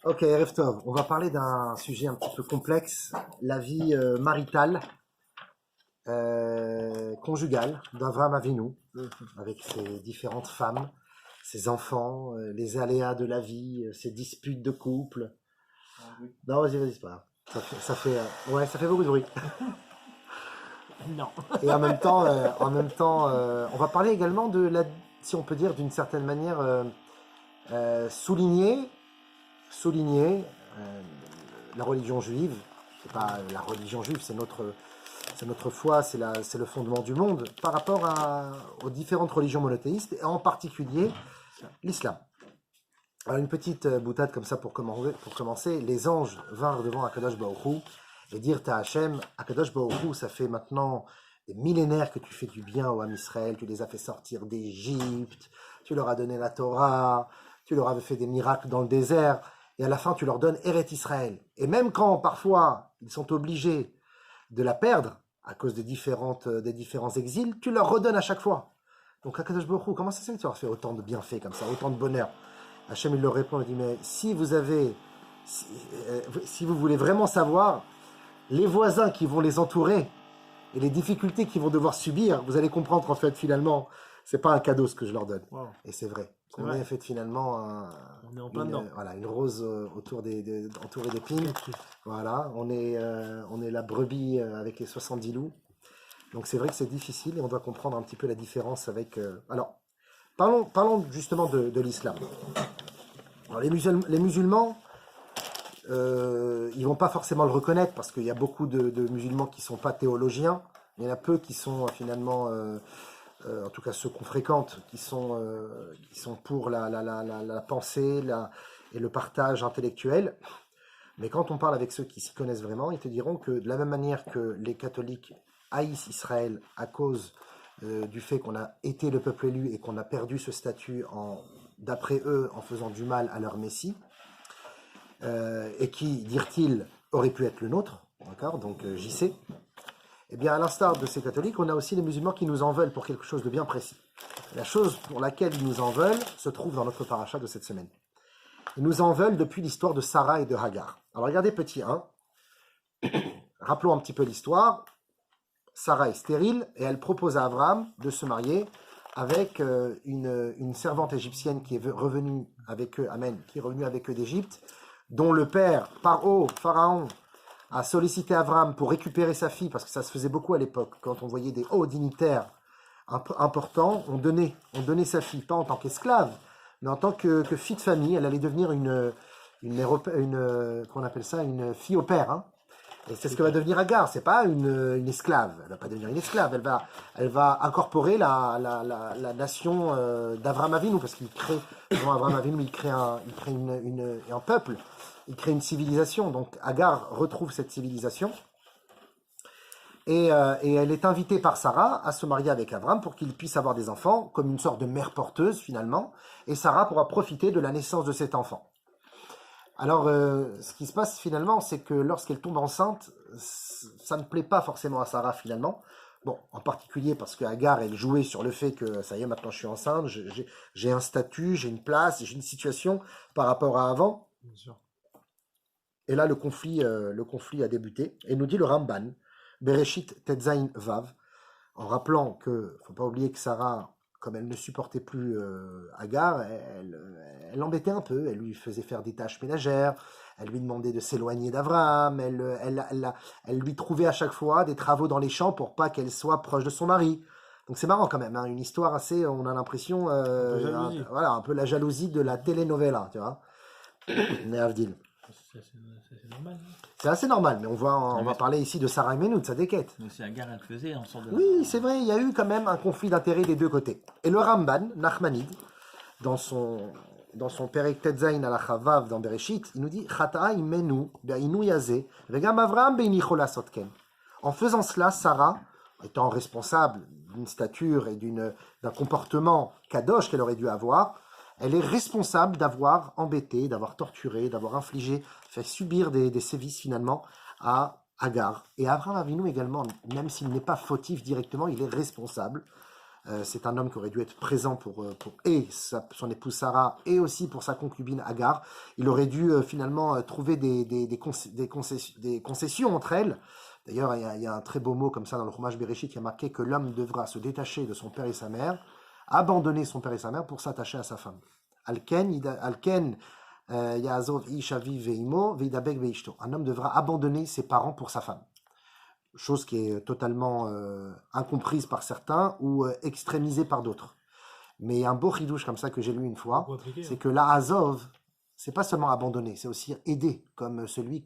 Ok, Erev Tov, on va parler d'un sujet un petit peu complexe, la vie maritale, conjugale d'Avraham Avinu, avec ses différentes femmes, ses enfants, les aléas de la vie, ses disputes de couple. Non, vas-y, c'est pas grave. Ouais, ça fait beaucoup de bruit. Non. Et on va parler également de la, si on peut dire d'une certaine manière, souligner euh, la religion juive. C'est pas la religion juive, c'est notre foi, c'est le fondement du monde par rapport aux différentes religions monothéistes et en particulier l'islam. Alors une petite boutade comme ça pour commencer. Les anges vinrent devant Akadosh Baruch Hu et dirent à Hachem, Akadosh Baruch Hu, ça fait maintenant des millénaires que tu fais du bien au Ham Israël, tu les as fait sortir d'Égypte, tu leur as donné la Torah, tu leur avais fait des miracles dans le désert, et à la fin tu leur donnes Eret Israël. Et même quand parfois ils sont obligés de la perdre à cause des différents exils, tu leur redonnes à chaque fois. Donc Akadosh Baruch Hu, comment ça se fait que tu leur fais autant de bienfaits comme ça, autant de bonheur? Hachem il leur répond, il dit mais si vous voulez vraiment savoir les voisins qui vont les entourer et les difficultés qu'ils vont devoir subir, vous allez comprendre qu'en fait finalement c'est pas un cadeau ce que je leur donne. Wow. Et c'est vrai. C'est On vrai. est fait finalement On est en plein dedans. voilà, une rose entourée d'épines. Voilà, on est la brebis avec les 70 loups. Donc c'est vrai que c'est difficile et on doit comprendre un petit peu la différence avec. Alors, parlons justement de l'islam. Alors, les musulmans, ils vont pas forcément le reconnaître parce qu'il y a beaucoup de musulmans qui sont pas théologiens. Il y en a peu qui sont finalement, en tout cas ceux qu'on fréquente, qui sont pour la pensée et le partage intellectuel. Mais quand on parle avec ceux qui s'y connaissent vraiment, ils te diront que de la même manière que les catholiques haïssent Israël à cause du fait qu'on a été le peuple élu et qu'on a perdu ce statut d'après eux en faisant du mal à leur Messie, et qui, dirent-ils, aurait pu être le nôtre, d'accord, donc JC, eh bien à l'instar de ces catholiques, on a aussi les musulmans qui nous en veulent pour quelque chose de bien précis. La chose pour laquelle ils nous en veulent se trouve dans notre paracha de cette semaine. Ils nous en veulent depuis l'histoire de Sarah et de Hagar. Alors regardez petit 1, rappelons un petit peu l'histoire. Sarah est stérile et elle propose à Abraham de se marier avec une servante égyptienne qui est revenue avec eux, amen, qui est revenue avec eux d'Égypte, dont le père, Pharaon, a sollicité Abraham pour récupérer sa fille, parce que ça se faisait beaucoup à l'époque, quand on voyait des hauts dignitaires importants, on donnait sa fille, pas en tant qu'esclave, mais en tant que fille de famille. Elle allait devenir qu'on appelle ça, une fille au père, hein. Et c'est ce que va devenir Agar, c'est pas une esclave, elle va pas devenir une esclave, elle va incorporer la nation d'Avram Avinu, parce qu'il crée, devant Avram Avinu, il crée un peuple, il crée une civilisation, donc Agar retrouve cette civilisation, et elle est invitée par Sarah à se marier avec Avram pour qu'il puisse avoir des enfants, comme une sorte de mère porteuse finalement, et Sarah pourra profiter de la naissance de cet enfant. Alors, ce qui se passe finalement, c'est que lorsqu'elle tombe enceinte, ça ne plaît pas forcément à Sarah finalement. Bon, en particulier parce que Agar, elle jouait sur le fait que ça y est, maintenant je suis enceinte, j'ai un statut, j'ai une place, j'ai une situation par rapport à avant. Bien sûr. Et là, le conflit a débuté. Et nous dit le Ramban, Bereshit Tetzain Vav, en rappelant que, faut pas oublier que Sarah, comme elle ne supportait plus Agar, elle l'embêtait un peu, elle lui faisait faire des tâches ménagères, elle lui demandait de s'éloigner d'Abraham, elle lui trouvait à chaque fois des travaux dans les champs pour pas qu'elle soit proche de son mari. Donc c'est marrant quand même, hein, une histoire assez, on a l'impression, voilà, un peu la jalousie de la telenovela, tu vois. Mais Avdil. C'est normal. Hein. C'est assez normal, mais on va parler ici de Sarah Imenou, de sa déquête. Mais c'est Agar, elle faisait en sorte de. Oui, c'est vrai, il y a eu quand même un conflit d'intérêts des deux côtés. Et le Ramban, Nachmanide, dans son Perek Tetzain Halacha Vav dans Bereshit, il nous dit Chata'a imenu be'inu yazeh vegam Avraham be'inicho lasotken. En faisant cela, Sarah, étant responsable d'une stature et d'un comportement kadosh qu'elle aurait dû avoir, elle est responsable d'avoir embêté, d'avoir torturé, d'avoir infligé, fait subir des sévices finalement à Agar. Et Abraham Avinu également, même s'il n'est pas fautif directement, il est responsable C'est un homme qui aurait dû être présent pour son épouse Sarah et aussi pour sa concubine Agar. Il aurait dû finalement trouver des concessions entre elles. D'ailleurs, il y a un très beau mot comme ça dans le Chumash Bereshit qui a marqué que l'homme devra se détacher de son père et sa mère, abandonner son père et sa mère pour s'attacher à sa femme. Alken Yaazov ish aviv ve'imo ve'idabek ve'ishto. Un homme devra abandonner ses parents pour sa femme. Chose qui est totalement incomprise par certains ou extrémisée par d'autres. Mais il y a un beau chidouche comme ça que j'ai lu une fois, c'est que la Azov, c'est pas seulement abandonner, c'est aussi aider, comme celui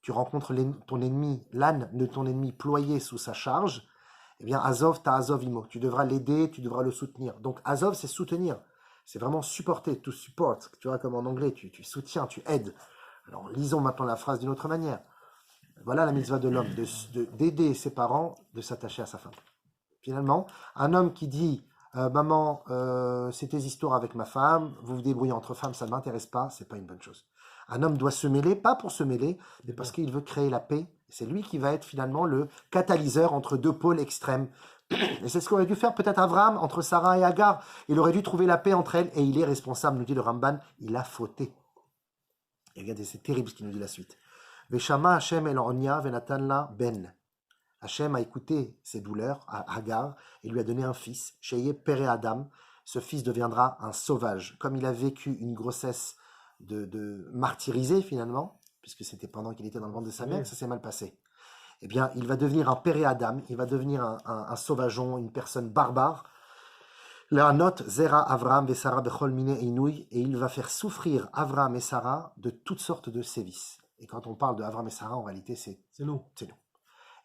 tu rencontres ton ennemi, l'âne de ton ennemi ployé sous sa charge, eh bien Azov ta Azov imo, tu devras l'aider, tu devras le soutenir. Donc Azov, c'est soutenir, c'est vraiment supporter, to support, tu vois, comme en anglais, tu soutiens, tu aides. Alors lisons maintenant la phrase d'une autre manière. Voilà la mitzvah de l'homme, d'aider ses parents, de s'attacher à sa femme. Finalement, un homme qui dit maman, c'est tes histoires avec ma femme, vous vous débrouillez entre femmes, ça ne m'intéresse pas, c'est pas une bonne chose. Un homme doit se mêler, pas pour se mêler, mais parce qu'il veut créer la paix. C'est lui qui va être finalement le catalyseur entre deux pôles extrêmes. Et c'est ce qu'aurait dû faire peut-être Abraham entre Sarah et Agar. Il aurait dû trouver la paix entre elles et il est responsable, nous dit le Ramban, il a fauté. Et regardez, c'est terrible ce qu'il nous dit la suite. Veshama Hashem el Onya venatan la ben. Hashem a écouté ses douleurs à Hagar et lui a donné un fils, Sheye Pere Adam. Ce fils deviendra un sauvage. Comme il a vécu une grossesse de martyrisée finalement, puisque c'était pendant qu'il était dans le ventre de sa mère que ça s'est mal passé. Eh bien, il va devenir un Pere Adam, il va devenir un sauvageon, une personne barbare. La note Zera Avram ve Sarah bechol mine inouï, et il va faire souffrir Avram et Sarah de toutes sortes de sévices. Et quand on parle de Avram et Sarah, en réalité, c'est nous.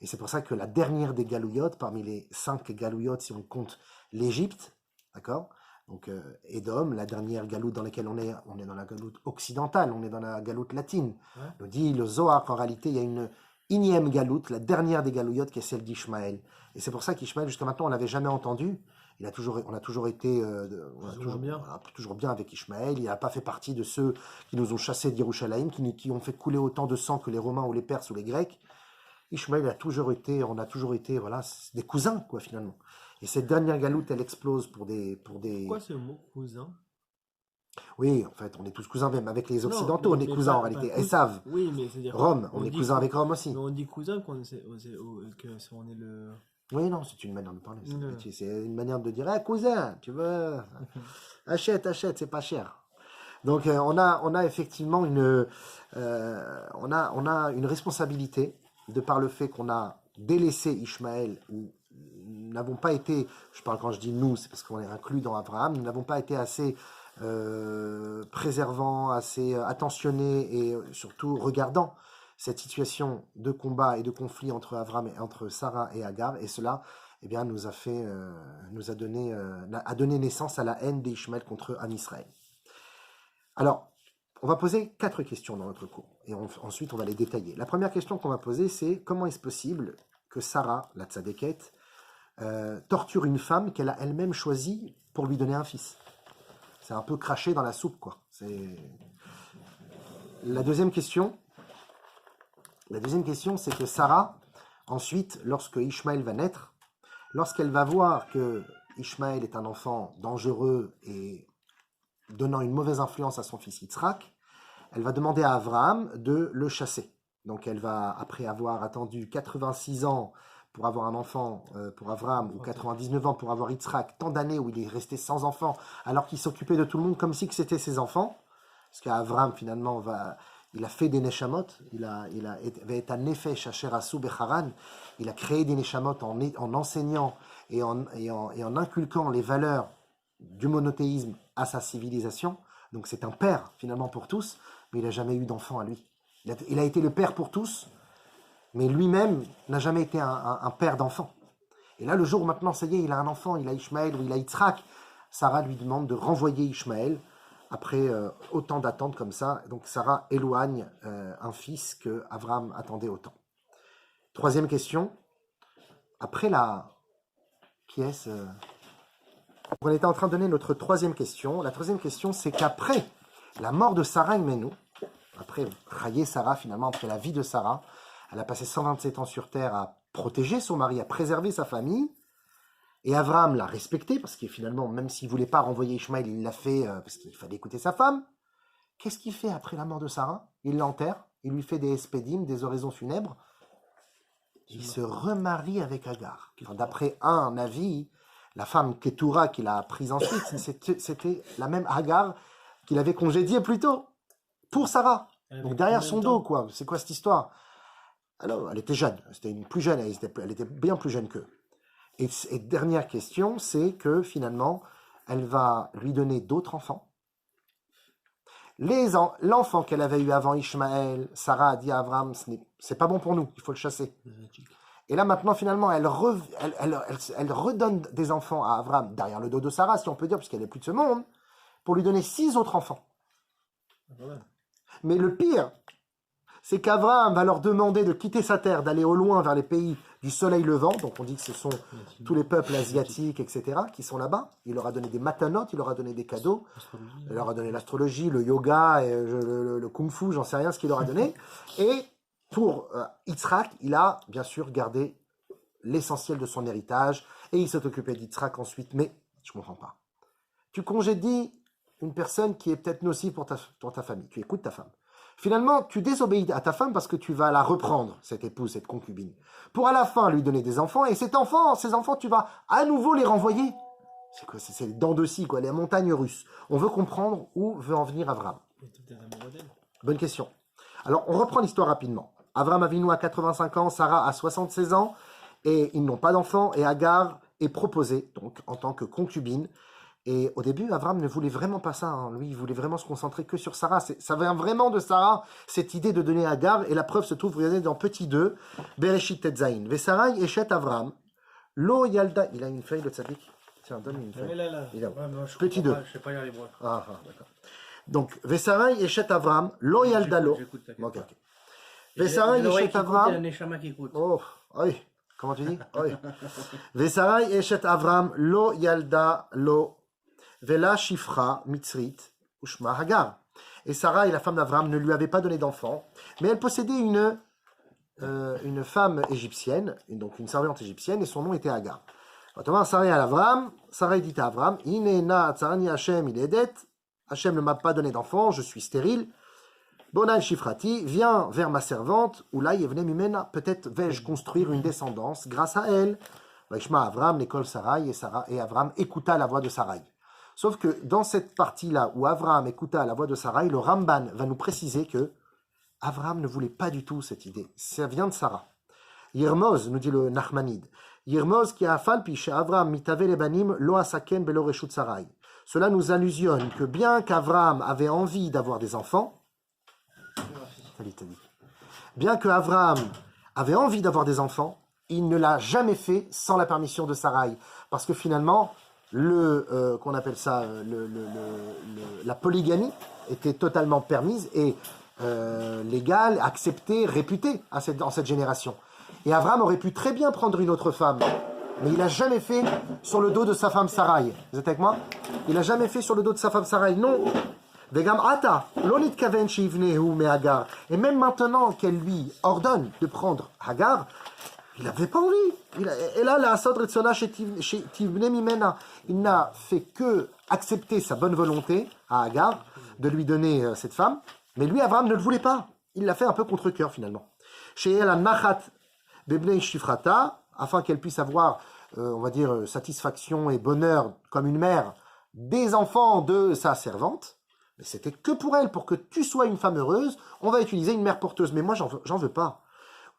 Et c'est pour ça que la dernière des galouillottes, parmi les 5 galouillottes, si on compte l'Égypte, d'accord, donc Édom, la dernière galoute dans laquelle on est dans la galoute occidentale, on est dans la galoute latine. Ouais. Nous dit le Zohar qu'en réalité, il y a une énième galoute, la dernière des galouillottes, qui est celle d'Ishmaël. Et c'est pour ça qu'Ishmaël, jusqu'à maintenant, on l'avait jamais entendu. On a toujours été toujours bien avec Ishmaël. Il n'a pas fait partie de ceux qui nous ont chassés d'Yerushalayim, qui ont fait couler autant de sang que les Romains ou les Perses ou les Grecs. Ishmaël on a toujours été voilà, des cousins, quoi, finalement. Et cette dernière galoute, elle explose pour des... Pourquoi ce mot cousin? Oui, en fait, on est tous cousins, même avec les Occidentaux, on est cousins en réalité. Esav, oui, mais c'est-à-dire Rome, on est cousins avec Rome aussi. Mais on dit cousin qu'on est le... Oui, non, c'est une manière de parler. C'est une manière de dire, cousin, tu veux, achète, c'est pas cher. Donc, on a effectivement une responsabilité de par le fait qu'on a délaissé Ishmaël, ou n'avons pas été, je parle quand je dis nous, c'est parce qu'on est inclus dans Abraham, nous n'avons pas été assez préservants, assez attentionnés et surtout regardants cette situation de combat et de conflit entre Avram et entre Sarah et Agar, et cela, eh bien, a donné naissance à la haine d'Ishmaël contre Am Israël. Alors, on va poser 4 questions dans notre cours, et ensuite on va les détailler. La première question qu'on va poser, c'est comment est-ce possible que Sarah, la tzadéket, torture une femme qu'elle a elle-même choisie pour lui donner un fils? C'est un peu craché dans la soupe, quoi. La deuxième question, c'est que Sarah, ensuite, lorsque Ishmaël va naître, lorsqu'elle va voir que Ishmaël est un enfant dangereux et donnant une mauvaise influence à son fils Yitzhak, elle va demander à Abraham de le chasser. Donc elle va, après avoir attendu 86 ans pour avoir un enfant pour Abraham, ou 99 ans pour avoir Yitzhak, tant d'années où il est resté sans enfant, alors qu'il s'occupait de tout le monde comme si c'était ses enfants, parce qu'Abraham finalement il a fait des neshamot, il a été un nefesh asher asu becharan, il a créé des neshamot en enseignant et en inculquant les valeurs du monothéisme à sa civilisation. Donc c'est un père finalement pour tous, mais il n'a jamais eu d'enfant à lui. Il a été le père pour tous, mais lui-même n'a jamais été un père d'enfant. Et là, le jour où maintenant, ça y est, il a un enfant, il a Ishmaël ou il a Yitzhak, Sarah lui demande de renvoyer Ishmaël après autant d'attentes comme ça. Donc Sarah éloigne un fils que Abraham attendait autant. Troisième question, après qui est-ce On était en train de donner notre troisième question. La troisième question, c'est qu'après la mort de Sarah Imenu, après Chayé Sarah, finalement, après la vie de Sarah, elle a passé 127 ans sur terre à protéger son mari, à préserver sa famille. Et Abraham l'a respecté, parce que finalement, même s'il ne voulait pas renvoyer Ishmaël, il l'a fait parce qu'il fallait écouter sa femme. Qu'est-ce qu'il fait après la mort de Sarah? Il l'enterre, il lui fait des espédim, des oraisons funèbres. Il se remarie avec Agar. Enfin, d'après un avis, la femme Ketura qu'il a prise ensuite, c'était la même Agar qu'il avait congédiée plus tôt, pour Sarah. Donc derrière son dos, quoi. C'est quoi cette histoire? Alors, elle était jeune, c'était une plus jeune, elle était bien plus jeune qu'eux. Et dernière question, c'est que finalement, elle va lui donner d'autres enfants. L'enfant qu'elle avait eu avant Ishmaël, Sarah a dit à Abraham, c'est pas bon pour nous, il faut le chasser. Et là maintenant, finalement, elle redonne des enfants à Abraham, derrière le dos de Sarah, si on peut dire, puisqu'elle n'est plus de ce monde, pour lui donner 6 autres enfants. Mais le pire, c'est qu'Abraham va leur demander de quitter sa terre, d'aller au loin vers les pays du soleil levant. Donc on dit que ce sont tous les peuples asiatiques, etc., qui sont là-bas. Il leur a donné des matanotes, il leur a donné des cadeaux. Il leur a donné l'astrologie, le yoga, et le kung-fu, j'en sais rien ce qu'il leur a donné. Et pour Yitzhak, il a bien sûr gardé l'essentiel de son héritage. Et il s'est occupé d'Yitzhak ensuite. Mais je ne comprends pas. Tu congédies une personne qui est peut-être nocive pour ta famille. Tu écoutes ta femme. Finalement, tu désobéis à ta femme parce que tu vas la reprendre, cette épouse, cette concubine, pour à la fin lui donner des enfants, et ces enfants, tu vas à nouveau les renvoyer. C'est quoi? C'est les dents de scie, quoi, les montagnes russes. On veut comprendre où veut en venir Abraham. Bonne question. Alors, on reprend l'histoire rapidement. Abraham Avinu a 85 ans, Sarah a 76 ans, et ils n'ont pas d'enfants, et Agar est proposée, donc, en tant que concubine. Et au début, Abraham ne voulait vraiment pas ça. Hein. Lui, il voulait vraiment se concentrer que sur Sarah. Ça vient vraiment de Sarah, cette idée de donner Agar. Et la preuve se trouve, regardez, dans petit 2, Bereshit Tetzain. Vesarai Eshet Abraham. Lo Yalda. Il a une feuille, le tzaddik. Tiens, donne une feuille. Là. Il a... Ouais, petit 2. Je sais pas y aller, moi. D'accord. Donc, Vesarai Eshet Abraham. Lo Yalda Lo. Ok. Vesarai Eshet Abraham. Oh, oui. Comment tu dis? Oui. Vesarai Eshet Abraham. Lo Yalda Lo. Vela Shifra Mitzrit Ushma Hagar. Et Sarah, la femme d'Abraham, ne lui avait pas donné d'enfant, mais elle possédait une femme égyptienne, donc une servante égyptienne, et son nom était Hagar. Quand on va Sarah à Abraham, Sarah dit à Abraham, Inena Tzarani Hashem Iledet, Hashem ne m'a pas donné d'enfant, je suis stérile. Bonan Shifrati, viens vers ma servante, ou là, Yevne Mimena, peut-être vais-je construire une descendance grâce à elle. Vaishma Abraham, l'école Sarai, et Abraham écouta la voix de Sarai. Sauf que dans cette partie-là où Abraham écouta la voix de Sarai, le Ramban va nous préciser que Abraham ne voulait pas du tout cette idée. Ça vient de Sarah. Yirmoz, nous dit le Nachmanide, Yirmoz qui a falpi chez Abraham mitave lebanim lo asaken belo reshut Sarai. Cela nous allusionne que bien qu'Abraham avait envie d'avoir des enfants, bien que Abraham avait envie d'avoir des enfants, il ne l'a jamais fait sans la permission de Sarai. Parce que finalement, qu'on appelle ça, la polygamie était totalement permise et légale, acceptée, réputée dans cette génération. Et Abraham aurait pu très bien prendre une autre femme, mais il n'a jamais fait sur le dos de sa femme Sarai. Vous êtes avec moi? Il n'a jamais fait sur le dos de sa femme Sarai, non. Vegam ata, lonit kaven shivnehu me Hagar. Et même maintenant qu'elle lui ordonne de prendre Hagar, il n'avait pas envie. Et là, la Asad Retsona chez Tivne Mimena, il n'a fait que accepter sa bonne volonté à Hagar de lui donner cette femme, mais lui, Abraham, ne le voulait pas. Il l'a fait un peu contre cœur finalement. Chez elle, Nachat Bebnei Shifrata, afin qu'elle puisse avoir, on va dire, satisfaction et bonheur comme une mère des enfants de sa servante. Mais c'était que pour elle, pour que tu sois une femme heureuse, on va utiliser une mère porteuse. Mais moi, j'en veux pas.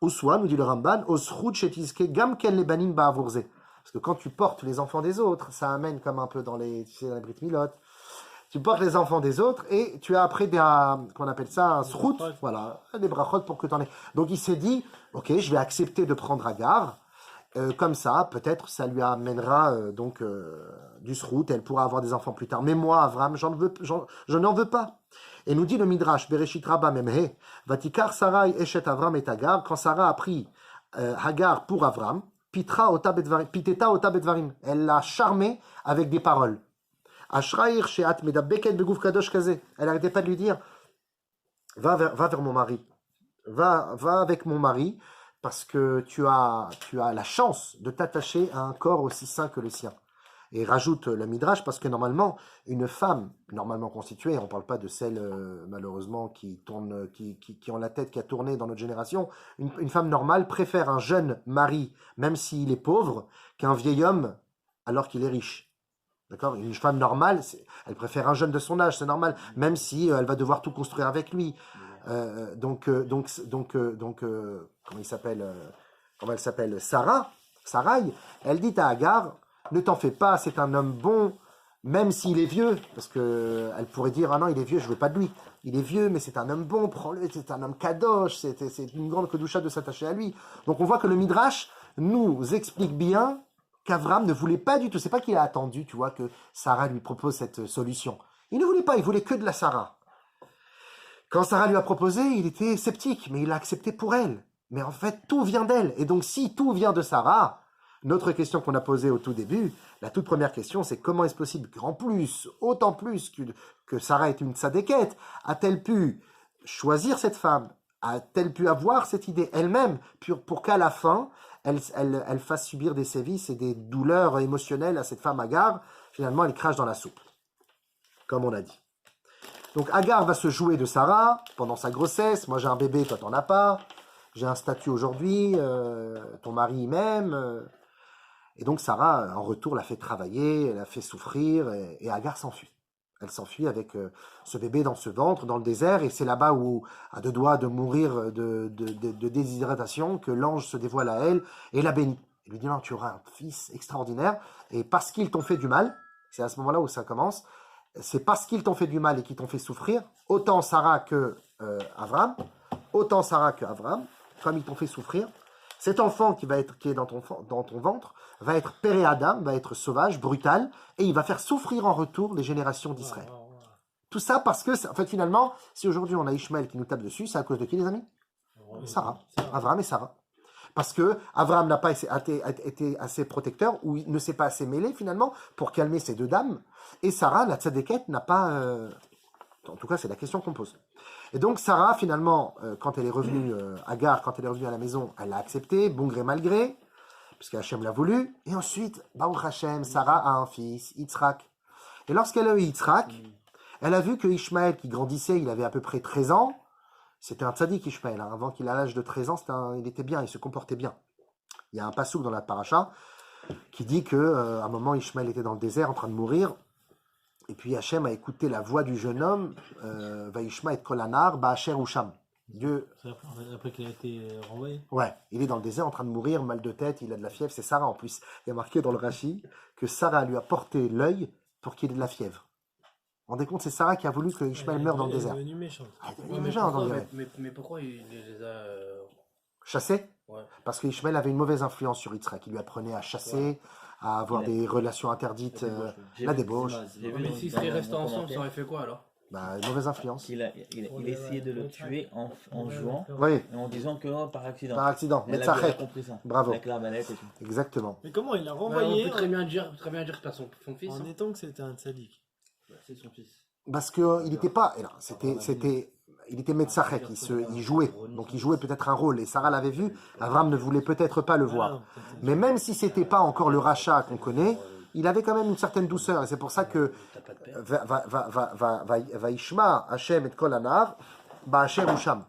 Oswa, nous dit le Ramban, Osrut Shetiske Gam Ken Lebanim Ba'avurze. Parce que quand tu portes les enfants des autres, ça amène comme un peu dans les Brit Milot. Tu portes les enfants des autres et tu as après qu'on appelle ça un srout, voilà, des brachot pour que tu en aies. Donc il s'est dit, ok, je vais accepter de prendre Agar. Comme ça, peut-être ça lui amènera du srout, elle pourra avoir des enfants plus tard. Mais moi, Avraham, je n'en veux pas. Et nous dit le Midrash, Bereshit Rabba Memhe, Vatikar Sarai Eshet Avram et Hagar, quand Sarah a pris Hagar pour Avram, Piteta Ota Bedvarim, elle l'a charmé avec des paroles. Ashraïr Sheat Medabeket Begouf Kadosh Kaze, elle n'arrêtait pas de lui dire, va vers mon mari, va avec mon mari, parce que tu as la chance de t'attacher à un corps aussi sain que le sien. Et rajoute le Midrash, parce que normalement, une femme normalement constituée, on ne parle pas de celles malheureusement qui ont la tête qui a tourné dans notre génération, une femme normale préfère un jeune mari, même s'il est pauvre, qu'un vieil homme alors qu'il est riche. D'accord? Une femme normale, elle préfère un jeune de son âge, c'est normal, même si elle va devoir tout construire avec lui. Comment elle s'appelle? Sarai, elle dit à Agar, ne t'en fais pas, c'est un homme bon, même s'il est vieux, parce que elle pourrait dire, ah non, il est vieux, je veux pas de lui. Il est vieux, mais c'est un homme bon, prends-le, c'est un homme kadosh, c'est une grande kedusha de s'attacher à lui. Donc on voit que le Midrash nous explique bien qu'Avram ne voulait pas du tout, c'est pas qu'il a attendu, tu vois, que Sarah lui propose cette solution. Il ne voulait pas, il voulait que de la Sarah. Quand Sarah lui a proposé, il était sceptique, mais il a accepté pour elle. Mais en fait, tout vient d'elle. Et donc, si tout vient de Sarah, notre question qu'on a posée au tout début, la toute première question, c'est comment est-ce possible qu'en plus, autant plus que Sarah est une tzadékette, a-t-elle pu choisir cette femme? A-t-elle pu avoir cette idée elle-même pour qu'à la fin, elle fasse subir des sévices et des douleurs émotionnelles à cette femme Agar? Finalement, elle crache dans la soupe, comme on a dit. Donc Agar va se jouer de Sarah pendant sa grossesse. Moi j'ai un bébé, toi t'en as pas. J'ai un statut aujourd'hui, ton mari m'aime. Et donc Sarah, en retour, l'a fait travailler, elle l'a fait souffrir, et Agar s'enfuit. Elle s'enfuit avec ce bébé dans ce ventre, dans le désert, et c'est là-bas où, à deux doigts de mourir de déshydratation, que l'ange se dévoile à elle et la bénit. Il lui dit, non, tu auras un fils extraordinaire, et parce qu'ils t'ont fait du mal, c'est à ce moment-là où ça commence, c'est parce qu'ils t'ont fait du mal et qu'ils t'ont fait souffrir, autant Sarah que Avram, comme ils t'ont fait souffrir, cet enfant qui est dans ton ventre va être péré Adam, va être sauvage, brutal, et il va faire souffrir en retour les générations d'Israël. Tout ça parce que, en fait, finalement, si aujourd'hui on a Ishmaël qui nous tape dessus, c'est à cause de qui, les amis? Sarah. Avram et Sarah. Parce que Avram n'a pas été assez protecteur, ou il ne s'est pas assez mêlé, finalement, pour calmer ces deux dames. Et Sarah, la tzadékette, n'a pas... en tout cas, c'est la question qu'on pose. Et donc, Sarah, finalement, quand elle est revenue, Agar, quand elle est revenue à la maison, elle l'a accepté, bon gré, mal gré, puisque Hachem l'a voulu. Et ensuite, Baruch Hachem, Sarah a un fils, Yitzhak. Et lorsqu'elle a eu Yitzhak, elle a vu que Ishmaël, qui grandissait, il avait à peu près 13 ans, c'était un tzaddik Ishmaël, hein. Avant qu'il ait l'âge de 13 ans, il était bien, il se comportait bien. Il y a un passouk dans la paracha qui dit qu'à un moment, Ishmaël était dans le désert en train de mourir, et puis Hachem a écouté la voix du jeune homme, Vaishma et Kolanar, Ba'asher Usham. Dieu. Après qu'il a été renvoyé. Ouais, il est dans le désert en train de mourir, mal de tête, il a de la fièvre, c'est Sarah en plus. Il y a marqué dans le Rashi que Sarah lui a porté l'œil pour qu'il ait de la fièvre. Vous vous rendez compte, c'est Sarah qui a voulu que Ishmaël meure dans le désert. Elle est devenue méchante. Mais pourquoi il les a chassés? Ouais. Parce que Ishmaël avait une mauvaise influence sur Yitzhak. Il lui apprenait à chasser, à avoir des relations interdites, la débauche. Mais s'ils seraient restés ensemble, ça aurait fait quoi alors? Bah, une mauvaise influence. Il a essayé de le tuer en jouant, Oui, et en disant que par accident. par accident. Elle Metzachek. a compris ça. Bravo. Avec l'arbalète et tout. Exactement. Mais comment il l'a On renvoyé peut très bien dire que t'as son fils. en Hein. étant que c'était un tzaddik? C'est son fils. Parce qu'il n'était pas. Il était Metzachek, il jouait. Donc il jouait peut-être un rôle. Et Sarah l'avait vu. Avram ne voulait peut-être pas le voir. Mais même si c'était pas encore le rachat qu'on connaît, il avait quand même une certaine douceur. Et c'est pour ça que Vaishma Hachem et Kol Anar, Ba'asher Usham.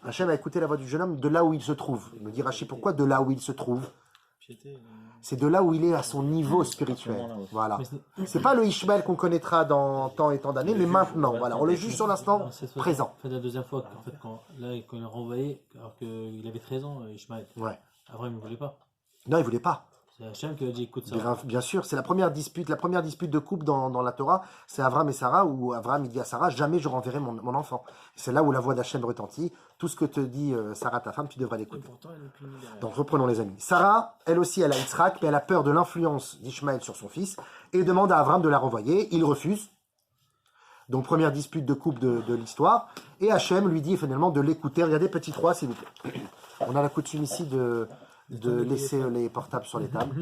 Hachem a écouté la voix du jeune homme de là où il se trouve. Il me dit Rachid, pourquoi de là où il se trouve? C'est de là où il est à son niveau spirituel. Voilà. C'est pas le Ishmael qu'on connaîtra dans tant et tant d'années, mais maintenant. Voilà. On le juge sur l'instant présent. En fait, la deuxième fois, quand il l'a renvoyé, alors qu'il avait 13 ans, Ishmael. Ouais. Après, il ne voulait pas. Non, il voulait pas. C'est Hachem qui a dit écoute ça. Bien sûr, c'est la première dispute de couple dans la Torah, c'est Avram et Sarah, où Avram il dit à Sarah, jamais je renverrai mon enfant. C'est là où la voix d'Hachem retentit. Tout ce que te dit Sarah, ta femme, tu devrais l'écouter. Donc reprenons les amis. Sarah, elle aussi, elle a Yitzhak, mais elle a peur de l'influence d'Ishmaël sur son fils, et demande à Avram de la renvoyer. Il refuse. Donc première dispute de couple de l'histoire. Et Hachem lui dit finalement de l'écouter. Regardez petit 3, s'il vous plaît. On a la coutume ici de laisser les portables sur les tables.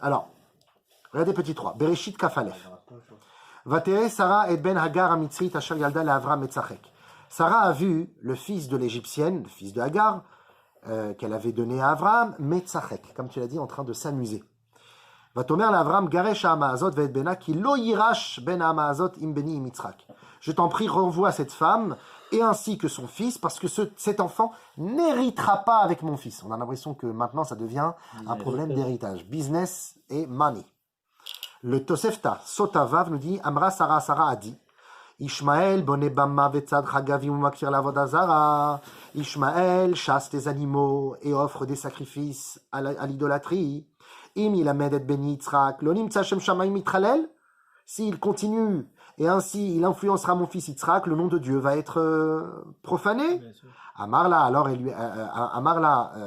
Alors, regardez petit 3. Bereshit Kafalef. Vatere Sarah et Ben Hagar Amitzrit Asher Yalda le Avram Metzachek. Sarah a vu le fils de l'Égyptienne, le fils de Hagar, qu'elle avait donné à Abraham, Metzachek, comme tu l'as dit, en train de s'amuser. Vatomer l'Avram garesh ha'amazot ve'et bena ki lo yirash ben ha'amazot im beni im Yitzhak. Je t'en prie, renvoie cette femme et ainsi que son fils, parce que cet enfant n'héritera pas avec mon fils. On a l'impression que maintenant ça devient un problème d'héritage. Business et money. Le Tosefta, Sotavav, nous dit, Amra Sarah, Sarah a dit, Ishmaël, bonne bamma vetzad chagavim umakfir lavodazara. Ishmaël chasse les animaux et offre des sacrifices à l'idolâtrie. Im il amed ben Yitzhak, lonim tzachem shamayim mitralel. S'il continue et ainsi il influencera mon fils Yitzhak, le nom de Dieu va être profané. Amarla, alors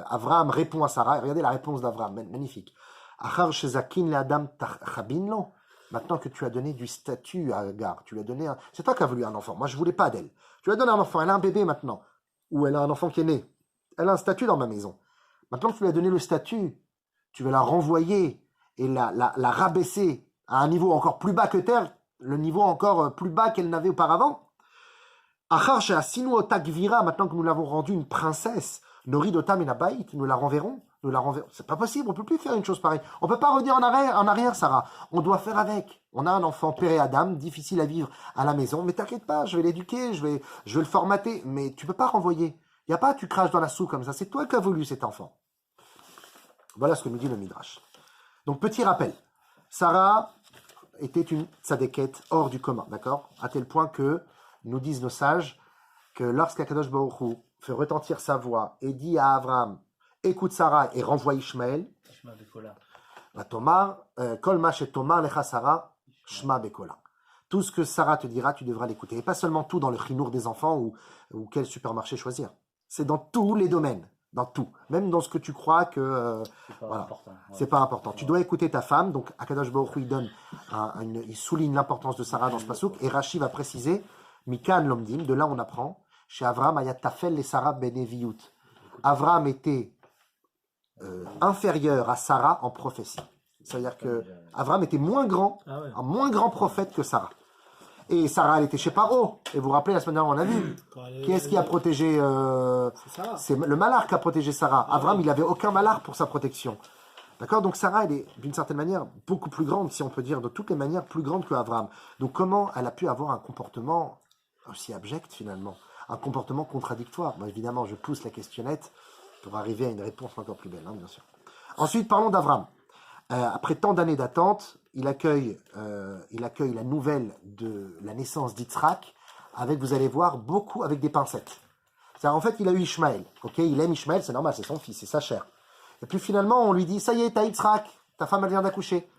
Avraham répond à Sarah. Regardez la réponse d'Avraham, magnifique. Achar shezakin le adam chabin lo. Maintenant que tu as donné du statut à Hagar, tu lui as donné c'est toi qui as voulu un enfant. Moi, je voulais pas d'elle. Tu lui as donné un enfant. Elle a un bébé maintenant. Ou elle a un enfant qui est né. Elle a un statut dans ma maison. Maintenant que tu lui as donné le statut, tu vas la renvoyer et la rabaisser à un niveau encore plus bas que terre, le niveau encore plus bas qu'elle n'avait auparavant. Achar she'asinu ota gvira, maintenant que nous l'avons rendue une princesse, norid ota minabait, nous la renverrons. C'est pas possible, on peut plus faire une chose pareille. On peut pas revenir en arrière, Sarah. On doit faire avec. On a un enfant père et Adam, difficile à vivre à la maison, mais t'inquiète pas, je vais l'éduquer, je vais le formater, mais tu peux pas renvoyer. Il y a pas, tu craches dans la soupe comme ça. C'est toi qui as voulu cet enfant. Voilà ce que nous dit le Midrash. Donc petit rappel, Sarah était une tzadékette hors du commun, d'accord? À tel point que nous disent nos sages que lorsqu'Akadosh Baruch Hu fait retentir sa voix et dit à Abraham, écoute Sarah et renvoie Ishmaël. Tomar, kol ma shetomar lecha Sarah, shma bekola. Tout ce que Sarah te dira, tu devras l'écouter. Et pas seulement tout dans le chinour des enfants ou quel supermarché choisir. C'est dans tous les domaines. Dans tout. Même dans ce que tu crois que c'est pas important. Tu dois écouter ta femme. Donc Akadosh Baruch Hu, il souligne l'importance de Sarah dans ce pasuk. Et Rashi va préciser, Mikan lomdim, de là on apprend, chez Avraham ayat tafel les Sarah beneviyut. Avraham était inférieur à Sarah en prophétie. C'est-à-dire que Avraham était moins grand, un moins grand prophète que Sarah. Et Sarah, elle était chez Paro. Et vous vous rappelez, la semaine dernière, on a vu. Qui est-ce qui a protégé c'est le malheur qui a protégé Sarah. Avraham, il n'avait aucun malheur pour sa protection. D'accord? Donc Sarah, elle est d'une certaine manière beaucoup plus grande, si on peut dire, de toutes les manières, plus grande que Avraham. Donc comment elle a pu avoir un comportement aussi abject, finalement? Un comportement contradictoire? Moi, évidemment, je pousse la questionnette pour arriver à une réponse encore plus belle, hein, bien sûr. Ensuite, parlons d'Avraham. Après tant d'années d'attente, il accueille la nouvelle de la naissance d'Yitzhak avec, vous allez voir, beaucoup avec des pincettes. En fait, il a eu Ishmaël. Ok, il aime Ishmaël, c'est normal, c'est son fils, c'est sa chair. Et puis finalement, on lui dit, ça y est, t'as Yitzhak, ta femme elle vient d'accoucher.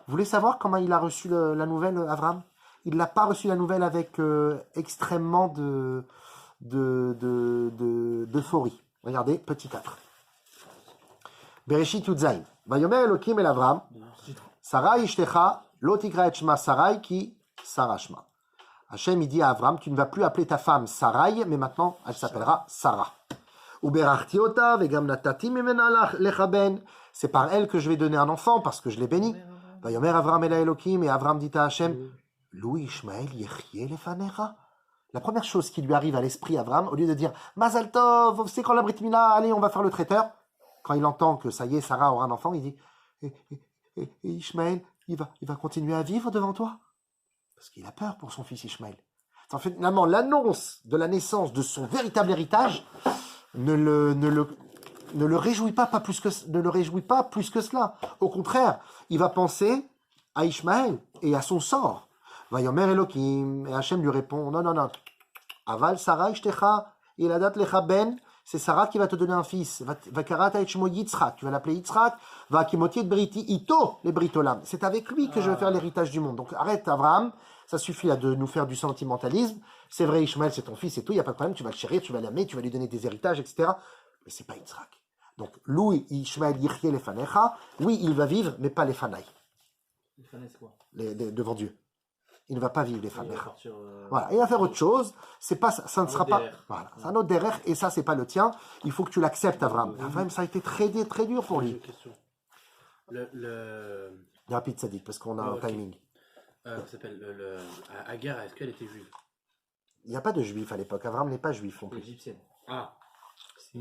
Vous voulez savoir comment il a reçu la nouvelle, Avraham? Il n'a pas reçu la nouvelle avec extrêmement d'euphorie. Regardez, petit 4. Bereshit Yudzaïn. Vayomer Elokim el Avram. Sarah ishtecha lo tikra et shma Sarai ki Sarah shma. Hachem il dit à Avram, tu ne vas plus appeler ta femme Sarai, mais maintenant elle s'appellera Sarah. Uberachti ota vegam natati mimena lecha ben. C'est par elle que je vais donner un enfant parce que je l'ai béni. Vayomer Avram el Elokim, et Avram dit à Hachem, Louis Ishmael yechie lefanecha. La première chose qui lui arrive à l'esprit, Avram, au lieu de dire Mazal Tov, c'est quand la Brit Mila, allez, on va faire le traiteur. Quand il entend que ça y est, Sarah aura un enfant, il dit et Ishmaël, il va continuer à vivre devant toi? Parce qu'il a peur pour son fils Ishmaël. En fait, finalement, l'annonce de la naissance de son véritable héritage ne le réjouit pas plus que cela. Au contraire, il va penser à Ishmaël et à son sort. Vayomer Elokim, et Hachem lui répond non. Aval Sarah ishtecha iladat lecha ben. C'est Sarah qui va te donner un fils. Vakarata et shmo Yitzhak. Tu vas l'appeler Yitzhak. Va kimotiet briti ito les britolam. C'est avec lui que je vais faire l'héritage du monde. Donc arrête, Abraham. Ça suffit là de nous faire du sentimentalisme. C'est vrai, Ishmaël, c'est ton fils et tout. Il n'y a pas de problème. Tu vas le chérir, tu vas l'aimer, tu vas lui donner des héritages, etc. Mais c'est pas Yitzhak. Donc, Louis, Ishmaël, Yirchie, les fanecha. Oui, il va vivre, mais pas les fanaï. Les fanaï, c'est quoi? Devant Dieu. Il ne va pas vivre les fanecha. Voilà. Il va faire autre chose. C'est pas, ça ne sera pas. Voilà. C'est un autre derrière, et ça, c'est pas le tien. Il faut que tu l'acceptes, Abraham. Abraham, ça a été très dur pour lui. J'ai une question. Rapide, Sadik, parce qu'on a un timing. Ça s'appelle Agar, est-ce qu'elle était juive? Il n'y a pas de juif à l'époque. Avram n'est pas juif non plus. Égyptienne. Ah, C'est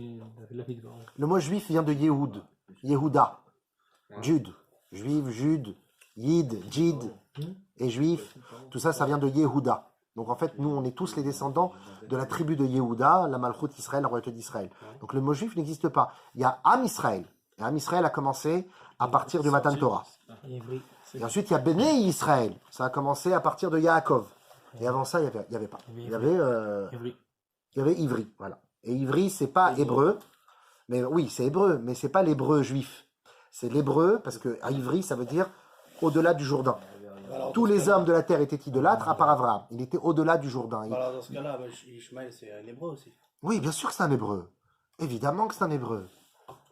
la fille de Pharaon. Le mot juif vient de Yehoud. Yehuda. Ouais. Jude. Juif, Jude, Yid, Jid et juif. Tout ça, ça vient de Yehuda. Donc en fait, nous, on est tous les descendants de la tribu de Yehuda, la Malchoute Israël, la royauté d'Israël. Donc le mot juif n'existe pas. Il y a Am Israël. Et Am Israël a commencé à partir du Matan Torah. Ivry. Et ensuite, il y a Béné Israël. Ça a commencé à partir de Yaakov. Et avant ça, il n'y avait pas. Il y avait Ivry. Voilà. Et Ivry, c'est pas hébreu. Mais oui, c'est hébreu, mais c'est pas l'hébreu juif. C'est l'hébreu, parce que à Ivry, ça veut dire au-delà du Jourdain. alors, Tous les hommes de la terre étaient idolâtres, à part Abraham. Il était au-delà du Jourdain. alors, dans ce cas-là, Ishmaël, c'est un hébreu aussi. Oui, bien sûr que c'est un hébreu. Évidemment que c'est un hébreu.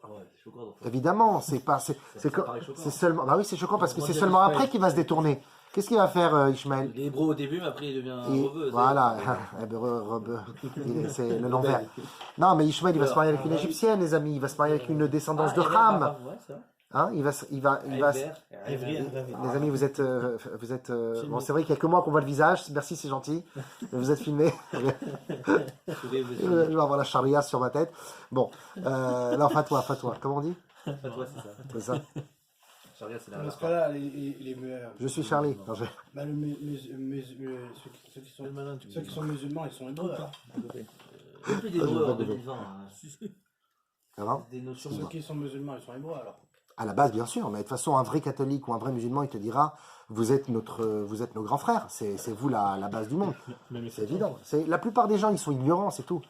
Ah ouais, c'est choquant. Donc. Évidemment, c'est pas, c'est paraît choquant. seulement. Bah oui, c'est choquant parce que On c'est dirait seulement Ishmaël. après qu'il va se détourner. Qu'est-ce qu'il va faire, Ishmaël? Il est hébreu au début, mais après il devient rebeu. Voilà, hébreu, rebeu. C'est le l'envers. Non, mais Ishmaël, il va se marier avec une égyptienne, les amis. Il va se marier avec une descendance de Ham. Ouais, c'est vrai. Hein, il va, les amis, vous êtes, bon, c'est vrai qu'il n'y a que moi qu'on voit le visage. Merci, c'est gentil. Vous êtes filmés. Je vais avoir la charia sur ma tête. Bon, non, fatwa. Comment on dit? Ouais, c'est ça. C'est ça. Charia, c'est Dans la. ce cas-là, Je suis Charlie. Non, bah, ceux qui sont musulmans, ils sont hébreux. Alors. Il y a plus d'hébreux en 2020. Ça va? Des notions. Ceux qui sont musulmans, ils sont hébreux alors. À la base, bien sûr, mais de toute façon, un vrai catholique ou un vrai musulman, il te dira, vous êtes nos grands frères, c'est vous la base du monde. C'est évident. La plupart des gens, ils sont ignorants, c'est tout.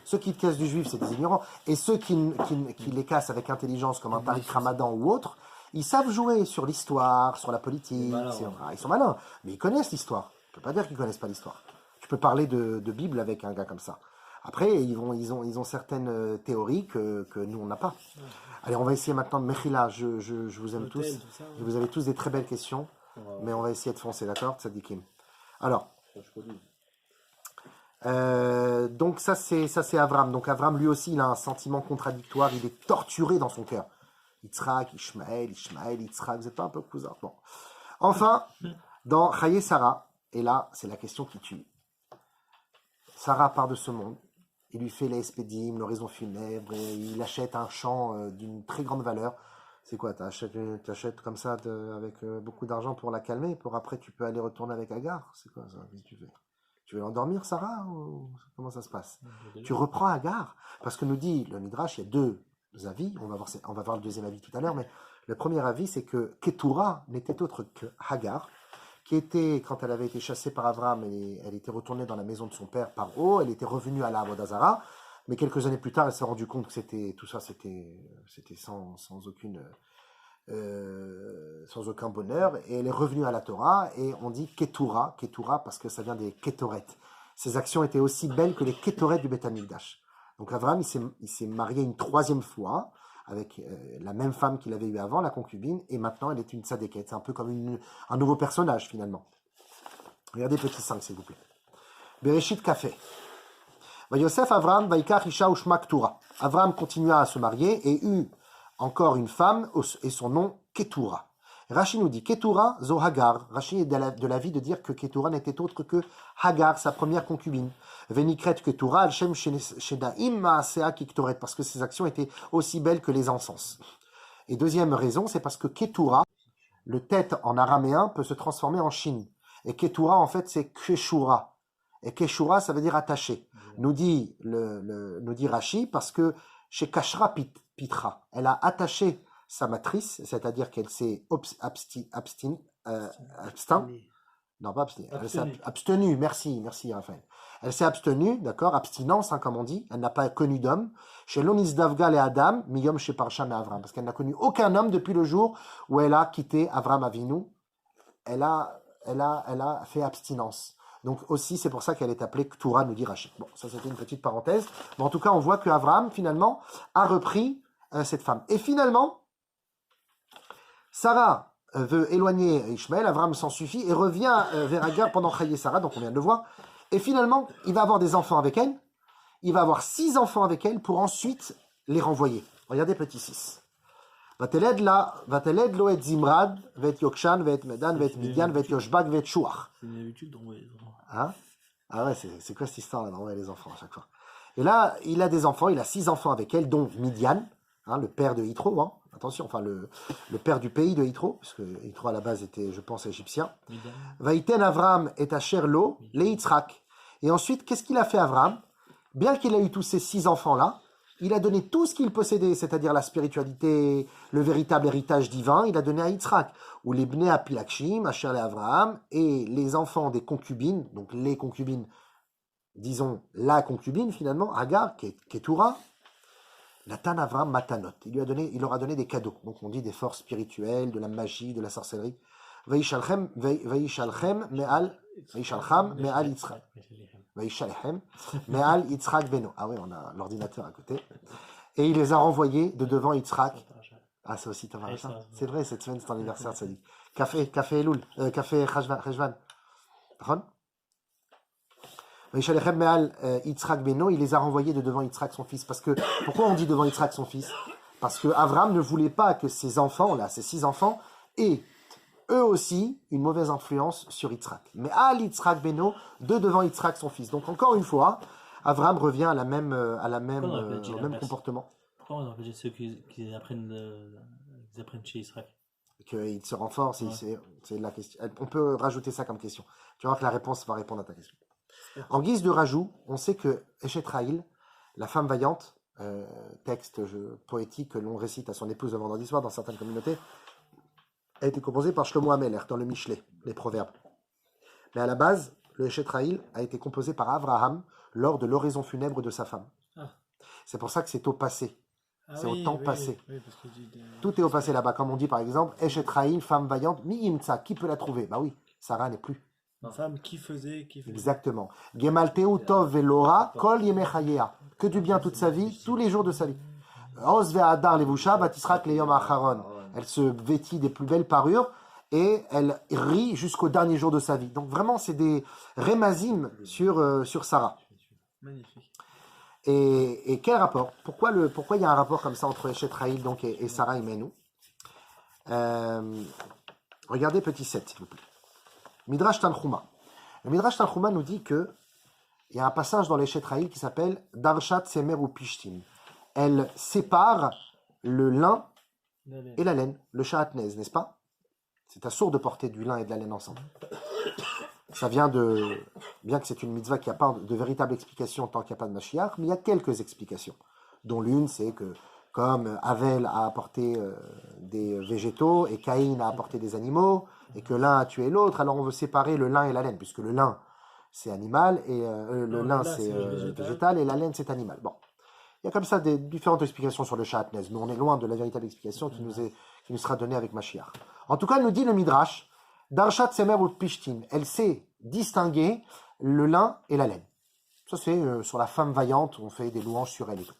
Ceux qui te cassent du juif, c'est des ignorants. Et ceux qui les cassent avec intelligence, comme un Tariq Ramadan ou autre, ils savent jouer sur l'histoire, sur la politique. Ils sont malins, mais ils connaissent l'histoire. Tu peux pas dire qu'ils connaissent pas l'histoire. Tu peux parler de Bible avec un gars comme ça. Après, ils ont certaines théories que nous, on n'a pas. Allez, on va essayer maintenant de Mechila. Je vous aime tous. Et vous avez tous des très belles questions. Mais on va essayer de foncer, d'accord, Tzadikim. Alors, donc ça c'est Avram. Donc Avram, lui aussi, il a un sentiment contradictoire. Il est torturé dans son cœur. Yitzhak, Ishmaël, Yitzhak. Vous n'êtes pas un peu cousins? Bon. Enfin, dans Chaye Sarah, et là, c'est la question qui tue. Sarah part de ce monde. Il lui fait les espédimes, l'oraison funèbre, et il achète un champ d'une très grande valeur. C'est quoi, tu achètes comme ça avec beaucoup d'argent pour la calmer, pour après tu peux aller retourner avec Agar? C'est quoi ça? Qu'est-ce que tu fais? Tu veux l'endormir, Sarah, ou comment ça se passe? Tu reprends Agar, parce que nous dit le Midrash, il y a deux avis, on va voir le deuxième avis tout à l'heure, mais le premier avis, c'est que Ketura n'était autre que Hagar, qui était, quand elle avait été chassée par Avram, elle était retournée dans la maison de son père par eau, elle était revenue à la Avodah, mais quelques années plus tard, elle s'est rendue compte que tout ça, c'était sans aucun bonheur, et elle est revenue à la Torah, et on dit Ketura, parce que ça vient des Ketoret. Ses actions étaient aussi belles que les Ketoret du Beth Amikdash. Donc Avram, il s'est marié une troisième fois, avec la même femme qu'il avait eue avant, la concubine, et maintenant elle est une tzadéket. C'est un peu comme un nouveau personnage finalement. Regardez petit 5 s'il vous plaît. Bereshit Café. Yosef Avram, Vaikach Isha Ushma Ketura. Avram continua à se marier et eut encore une femme, et son nom Ketura. Rashi nous dit Ketura zo Hagar. Rashi est de l'avis de dire que Ketura n'était autre que Hagar, sa première concubine. Venikret Ketura al Shem Shedaim Maasea Kiktoret, parce que ses actions étaient aussi belles que les encens. Et deuxième raison, c'est parce que Ketura, le tête en araméen, peut se transformer en shin. Et Ketura, en fait, c'est Keshura. Et Keshura, ça veut dire attaché. Nous dit Rashi, parce que chez Kashra Pitra, elle a attaché sa matrice, c'est-à-dire qu'elle s'est abstenue, merci Raphaël. Elle s'est abstenue, d'accord, abstinence, comme on dit, elle n'a pas connu d'homme. Chez Lonis Davgal et Adam, Miyom chez Parsham et Avram, parce qu'elle n'a connu aucun homme depuis le jour où elle a quitté Avram Avinu. Elle a fait abstinence. Donc aussi, c'est pour ça qu'elle est appelée Ktura, nous dit Rashi. Bon, ça c'était une petite parenthèse. Mais en tout cas, on voit que Avram, finalement, a repris cette femme. Et finalement, Sarah veut éloigner Ishmaël, Avram s'en suffit et revient vers Agar pendant Chaye Sarah, donc on vient de le voir. Et finalement, il va avoir des enfants avec elle. Il va avoir 6 enfants avec elle pour ensuite les renvoyer. Regardez petit 6. Vateled lo et Zimrad, vet Yokshan, vet Medan, vet Midian, vet Yoshbak, vet Shuach. C'est une habitude d'envoyer. Hein? Ah ouais, c'est quoi cette histoire là d'envoyer les enfants à chaque fois? Et là, il a des enfants, il a 6 enfants avec elle, dont Midian, hein, le père de Yitro, hein, attention, enfin le père du pays de Yitro, parce que Yitro à la base était, je pense, égyptien. Midian. Vaïten Avram et Asherlo, les Yitzhak. Et ensuite, qu'est-ce qu'il a fait Avram? Bien qu'il a eu tous ces 6 enfants-là, il a donné tout ce qu'il possédait, c'est-à-dire la spiritualité, le véritable héritage divin, il a donné à Yitzhak. Ou les Bnei Apilakshim, Asher et Avraham, et les enfants des concubines, donc les concubines, disons la concubine finalement, Hagar, Ketura, Nathan Avram Matanot. Il leur a donné des cadeaux. Donc on dit des forces spirituelles, de la magie, de la sorcellerie. Vaïshalchem me'al Yitzhak. Vaïshalchem me'al Yitzhak beno. Ah oui, on a l'ordinateur à côté. Et il les a renvoyés de devant Yitzhak. Ah, c'est aussi Tov HaRasha. C'est vrai, cette semaine, c'est ton anniversaire, ça dit. Café Elul, café Cheshvan. Vaïshalchem me'al Yitzhak beno, il les a renvoyés de devant Yitzhak, son fils. Parce que, pourquoi on dit devant Yitzhak, son fils? Parce que Avram ne voulait pas que ses enfants, là, ses 6 enfants, aient eux aussi une mauvaise influence sur Yitzhak. Mais à Yitzhak Beno, de devant Yitzhak, son fils. Donc encore une fois, Avram revient au même comportement. Pourquoi on appelle ceux qui apprennent chez Israël? Qu'il se renforce, Ouais. c'est la question. On peut rajouter ça comme question. Tu vas voir que la réponse va répondre à ta question. En guise de rajout, on sait que Eshet Rahil, la femme vaillante, texte poétique que l'on récite à son épouse le vendredi soir dans certaines communautés, a été composé par Shlomo Ameler dans le Michelet, les proverbes. Mais à la base, le Eshet Rahil a été composé par Abraham lors de l'oraison funèbre de sa femme. Ah. C'est pour ça que c'est au passé. C'est au temps passé. Oui, parce que Tout est au passé là-bas. Comme on dit par exemple, Eshet Rahil, femme vaillante, mi imtsa, qui peut la trouver? Bah oui, Sarah n'est plus. une femme qui faisait. Exactement. Gemalteu tov velora kol yemei chayea. Que du bien toute sa vie, tous les jours de sa vie. Oz ve'adar levusha batisrak leyom acharon. Elle se vêtit des plus belles parures et elle rit jusqu'au dernier jour de sa vie. Donc vraiment, c'est des rémazim sur Sarah. Magnifique. Et quel rapport? Pourquoi il y a un rapport comme ça entre Eshet Rahil donc, et Sarah Imenu? Regardez petit 7, s'il vous plaît. Midrash Tanchuma. Le Midrash Tanchuma nous dit que il y a un passage dans l'Eshet Rahil qui s'appelle Darshat Semer ou Pishtim. Elle sépare le lin et la laine, le sha'atnez, n'est-ce pas? C'est assourd de porter du lin et de la laine ensemble. Ça vient de... Bien que c'est une mitzvah qui n'a pas de véritable explication tant qu'il n'y a pas de Mashiach, mais il y a quelques explications. Dont l'une, c'est que comme Avel a apporté des végétaux et Caïn a apporté des animaux, et que l'un a tué l'autre, alors on veut séparer le lin et la laine, puisque le lin, c'est animal, et le lin, c'est végétal, et la laine, c'est animal. Bon. Il y a comme ça des différentes explications sur le sha'atnez, mais on est loin de la véritable explication qui nous sera donnée avec Mashiach. En tout cas, nous dit le Midrash, Darshat Semer ou Pishtin, elle sait distinguer le lin et la laine. Ça, c'est sur la femme vaillante, on fait des louanges sur elle et tout.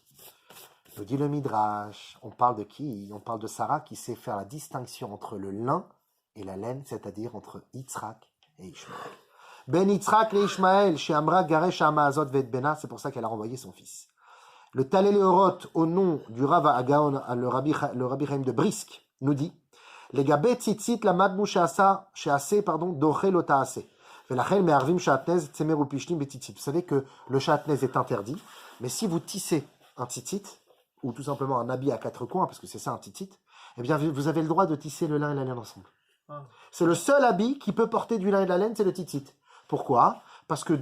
Nous dit le Midrash, on parle de qui? On parle de Sarah qui sait faire la distinction entre le lin et la laine, c'est-à-dire entre Yitzhak et Ishmaël. Ben Yitzhak et Ishmaël, chez Amra Garesh Amazot Vet Bena, c'est pour ça qu'elle a renvoyé son fils. Le Talel Orot, au nom du Rav Agaon, le Rabbi Chaim de Brisk, nous dit les gabet tzitzit la madmu shease, dochel o taase. Velachel me'arvim sha'atnez tzemer u pishtim betzitzit. Vous savez que le sha'atnez est interdit, mais si vous tissez un tzitzit, ou tout simplement un habit à 4 coins, parce que c'est ça un tzitzit, eh bien vous avez le droit de tisser le lin et la laine ensemble. Ah. C'est le seul habit qui peut porter du lin et de la laine, c'est le tzitzit. Pourquoi? Parce que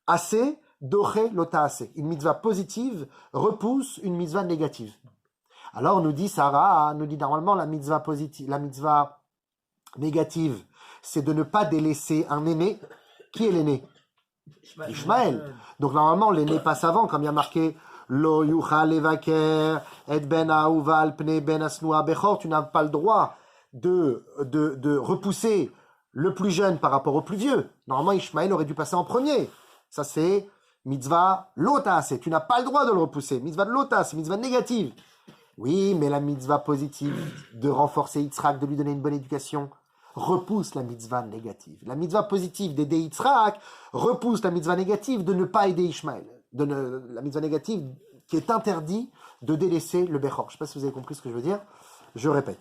assez, doché lota assez. Une mitzvah positive repousse une mitzvah négative. Alors nous dit Sarah, nous dit normalement la mitzvah positive, la mitzvah négative, c'est de ne pas délaisser un aîné. Qui est l'aîné? Ishmaël. Donc normalement l'aîné passe avant, comme il y a marqué Lo yuchal levaker et ben ahuva al pnei ben asnua bechor. Tu n'as pas le droit de repousser le plus jeune par rapport au plus vieux. Normalement Ishmaël aurait dû passer en premier. Ça c'est mitzvah lotas. Tu n'as pas le droit de le repousser. Mitzvah de lotas, mitzvah négative. Oui, mais la mitzvah positive de renforcer Yitzhak, de lui donner une bonne éducation, repousse la mitzvah négative. La mitzvah positive d'aider Yitzhak repousse la mitzvah négative de ne pas aider Ishmaël. La mitzvah négative qui est interdit de délaisser le Bechor. Je ne sais pas si vous avez compris ce que je veux dire. Je répète.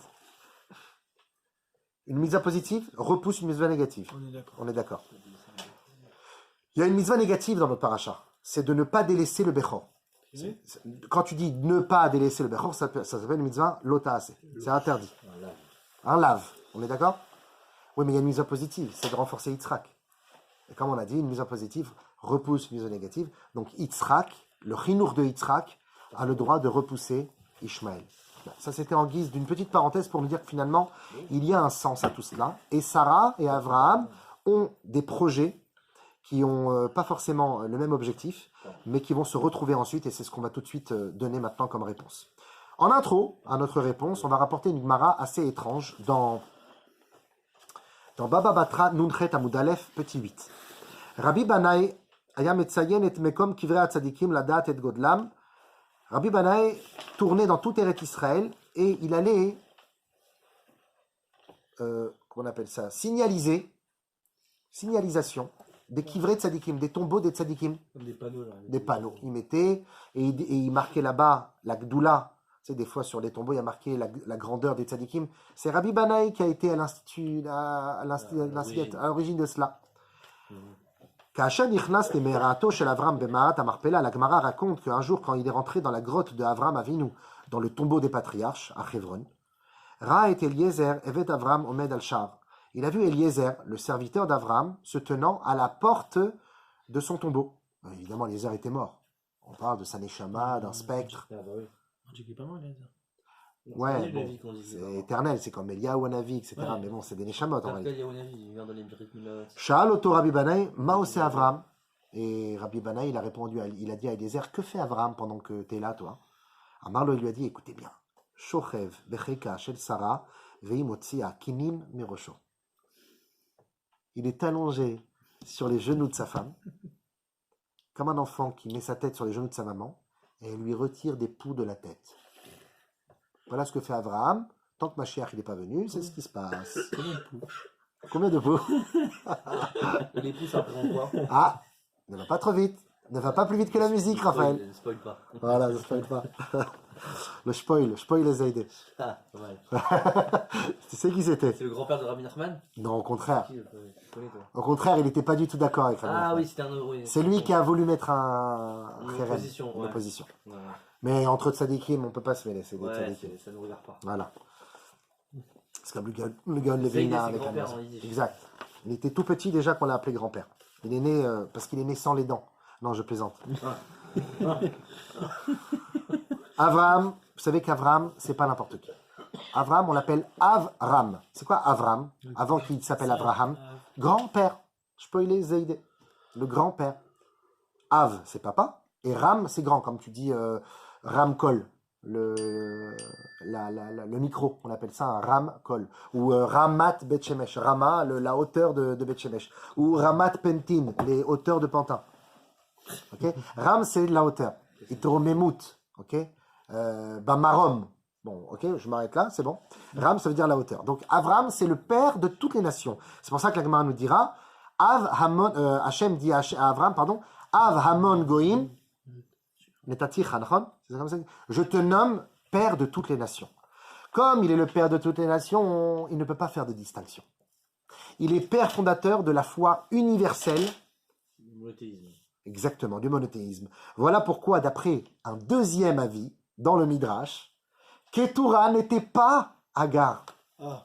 Une mitzvah positive repousse une mitzvah négative. On est d'accord. On est d'accord. Il y a une mitzvah négative dans notre paracha, c'est de ne pas délaisser le Bechor. Quand tu dis ne pas délaisser le Bechor, ça s'appelle une mitzvah lotaase. C'est interdit. Un lave. On est d'accord? Oui, mais il y a une mitzvah positive, c'est de renforcer Yitzhak. Et comme on a dit, une mitzvah positive repousse une mitzvah négative. Donc Yitzhak, le chinour de Yitzhak, a le droit de repousser Ishmaël. Ça, c'était en guise d'une petite parenthèse pour nous dire que finalement, il y a un sens à tout cela. Et Sarah et Abraham ont des projets qui n'ont pas forcément le même objectif, mais qui vont se retrouver ensuite, et c'est ce qu'on va tout de suite donner maintenant comme réponse. En intro, à notre réponse, on va rapporter une Gemara assez étrange dans Baba Batra Nunchet Amud Aleph, petit 8. Rabbi Banaï aya metzayen et mekom kivrei hatzadikim ladat et godlam. Rabbi Banaï tournait dans tout Eretz Israël, et il allait, comment on appelle ça, signalisation, des kivrei tzadikim, des tombeaux des tzadikim. Comme des panneaux là. Des panneaux. Il mettait et il marquait là-bas la gdoula. Tu sais, des fois sur les tombeaux, il y a marqué la grandeur des tzadikim. C'est Rabbi Banaï qui a été à l'origine de cela. Kacha nichnas le merato shel Avram b'ma'at hamarpela. La Gemara raconte qu'un jour, quand il est rentré dans la grotte de Avram Avinu, dans le tombeau des patriarches à Hebron, Ra et Eliezer evet Avram omed al shar. Il a vu Eliezer, le serviteur d'Avram, se tenant à la porte de son tombeau. Évidemment, Eliezer était mort. On parle de sa neshama, d'un spectre. Ah bah oui. On dit qu'il est pas mal, Eliezer. Ouais, bon, c'est éternel, c'est comme Eliyahu Hanavi, etc. Ouais. Mais bon, c'est des neshamot en réalité. Il vient dans les Brit Milot. Sha'al oto Rabbi Banaï, ma ose Avram. Et Rabbi Banaï, il a répondu, il a dit à Eliezer, que fait Avram pendant que tu es là, toi? Amarlo, il lui a dit, écoutez bien. Shochev becheka shel Sarah, veimotsia kinim mirosho. Il est allongé sur les genoux de sa femme, comme un enfant qui met sa tête sur les genoux de sa maman, et elle lui retire des poux de la tête. Voilà ce que fait Abraham. Tant que Mashiach n'est pas venu, c'est ce qui se passe. Combien de poux? Et les poux, ça prend quoi? Ah, ne va pas trop vite. Ne va pas plus vite que la musique, Raphaël. Ne spoil pas. Voilà, ne spoil pas. Le spoil les a aidés. Ah, pas mal. Tu sais qui c'était? C'est le grand-père de Rabbi Nachman? Non, au contraire. Qui, je connais, toi. Au contraire, il n'était pas du tout d'accord avec Rabbi Ah Nachman. oui, c'était un euro. C'est lui qui a voulu mettre Une kherem, opposition, une ouais. opposition. Ouais, Mais entre tzadikim, on ne peut pas se mêler. C'est des ouais, tzadikim. ça ne nous regarde pas. Voilà. C'est comme le gars de Zaïd, Lévina c'est avec la grand-père maison. en yiddish. Exact. Il était tout petit déjà qu'on l'a appelé grand-père. Il est né parce qu'il est né sans les dents. Non, je plaisante. Avram, vous savez qu'Avram, c'est pas n'importe qui. Avram, on l'appelle Avram. C'est quoi Avram? Avant qu'il s'appelle Abraham. Grand-père. Je peux y aider. Le grand-père. Av, c'est papa. Et Ram, c'est grand, comme tu dis Ram Kol. Le micro, on appelle ça un Ram Kol. Ou Ramat Bet Shemesh. Rama, la hauteur de Bet Shemesh. Ou Ramat Pentin, les hauteurs de Pantin. Okay? Ram, c'est la hauteur. Itoromemut. Ok? Bamarom. Bon, ok, je m'arrête là, c'est bon. Ram, ça veut dire la hauteur. Donc, Avram, c'est le père de toutes les nations. C'est pour ça que la Gemara nous dira Hachem dit à Avram, pardon, Av Hamon Goïm, Netati Chanchon, c'est comme ça. Je te nomme père de toutes les nations. Comme il est le père de toutes les nations, il ne peut pas faire de distinction. Il est père fondateur de la foi universelle. Monothéisme. Exactement, du monothéisme. Voilà pourquoi, d'après un deuxième avis, dans le Midrash, Ketura n'était pas Agar.